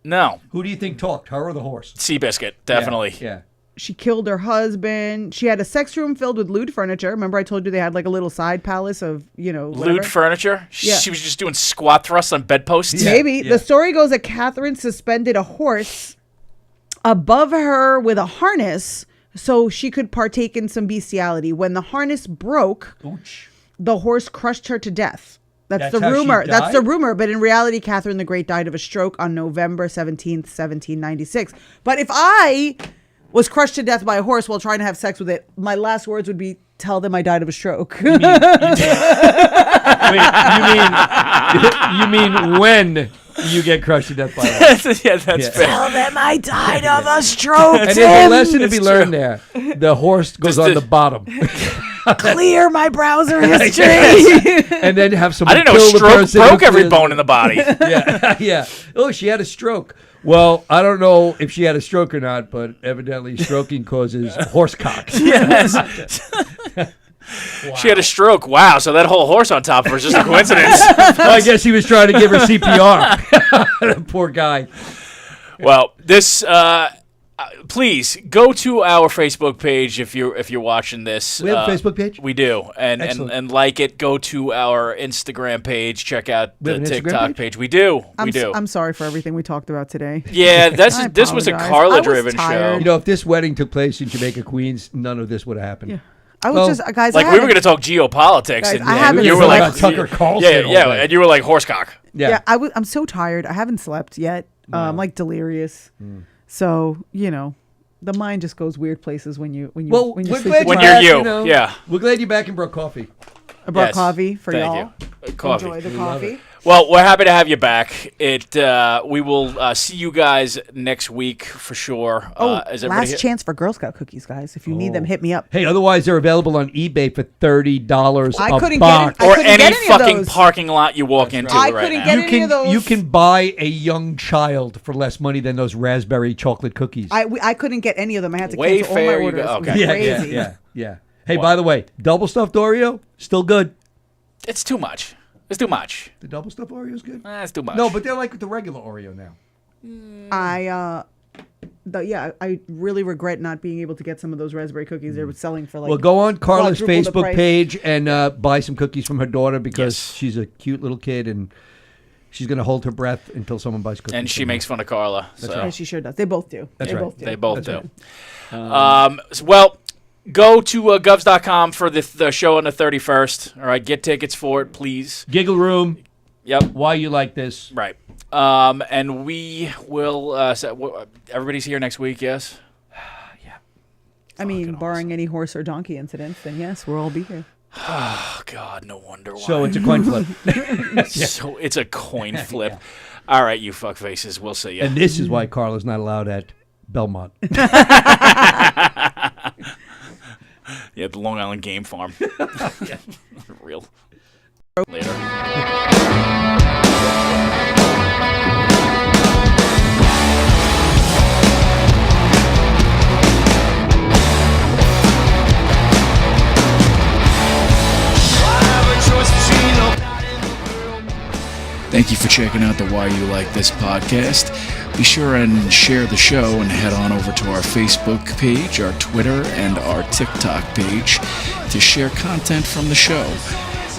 No, Who do you think talked, her or the horse? Seabiscuit, definitely. Yeah. She killed her husband. She had a sex room filled with lewd furniture. Remember, I told you they had like a little side palace of, whatever. Lewd furniture. Yeah. She was just doing squat thrusts on bedposts. Yeah. Maybe. The story goes that Catherine suspended a horse above her with a harness so she could partake in some bestiality. When the harness broke, Ouch. the horse crushed her to death. That's the That's how she rumor. That's the died? rumor. But in reality, Catherine the Great died of a stroke on November 17th, 1796. But if I was crushed to death by a horse while trying to have sex with it, my last words would be, tell them I died of a stroke. Wait, you mean when you get crushed to death by that? Yeah, that's fair. Tell them I died of a stroke. And there's a lesson to It's be true. learned there. The horse goes Just on the- the bottom. Clear my browser history. And then have I someone didn't know kill the stroke person who broke every clears- bone in the body. Yeah, yeah. Oh, she had a stroke. Well, I don't know if she had a stroke or not, but evidently stroking causes horse cock. She had a stroke. Wow, so that whole horse on top of her is just a coincidence. Well, I guess he was trying to give her CPR. Poor guy. Well, this please go to our Facebook page if you're watching this. We have a Facebook page? We do, and Excellent. like it. Go to our Instagram page. Check out We the have an Instagram TikTok page? page. We do. I'm, we do. I'm sorry for everything we talked about today. Yeah, this I was a apologize. Carla-driven I was show. tired. You know, if this wedding took place in Jamaica, Queens, none of this would have happened. Yeah. I was Well, just guys. Like I we were haven't- going to talk geopolitics, Guys, and I haven't you were slept. like About Tucker Carlson yeah, all yeah, day. and you were like horsecock. Yeah, I'm so tired. I haven't slept yet. I'm like delirious. So the mind just goes weird places when you Well, when you we're sleep glad When deprived. you're back, you, yeah. We're glad you're back and brought coffee. I brought Yes. coffee for Thank y'all. you. Coffee. Enjoy the coffee. Well, we're happy to have you back. We will see you guys next week for sure. Is everybody Last here? chance for Girl Scout cookies, guys. If you need them, hit me up. Hey, otherwise they're available on eBay for $30 I a couldn't get box. it. I Or couldn't any get any of fucking those. parking lot you walk into I right couldn't now. get You any can of those. you can buy a young child for less money than those raspberry chocolate cookies. I couldn't get any of them. I had to Way cancel all my fair you orders. go. It was Okay. yeah. crazy. Hey, by the way, double stuffed Oreo still good. It's too much. It's too much. The double stuffed Oreo is good. It's too much. No, but they're like the regular Oreo now. I really regret not being able to get some of those raspberry cookies they were selling for like. Well, go on Carla's quadruple the Facebook price. page and buy some cookies from her daughter because Yes. she's a cute little kid and she's going to hold her breath until someone buys cookies. and she from her. makes fun of Carla. So. Yeah, she sure does. They both do. That's they right. both do. They both That's do. Well, go to govs.com for the show on the 31st. All right, get tickets for it, please. Giggle Room. Yep. Why you like this? Right. And we will. Everybody's here next week. Yes. I mean, barring any horse or donkey incidents, then yes, we'll all be here. Oh God, no wonder why. So it's a coin flip. So it's a coin flip. All right, you fuck faces. We'll see you. And this is why Carla's not allowed at Belmont. Yeah, the Long Island Game Farm. Real. Later. Thank you for checking out the Why You Like This podcast. Be sure and share the show and head on over to our Facebook page, our Twitter, and our TikTok page to share content from the show.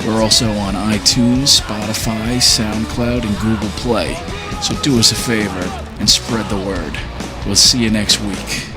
We're also on iTunes, Spotify, SoundCloud, and Google Play. So do us a favor and spread the word. We'll see you next week.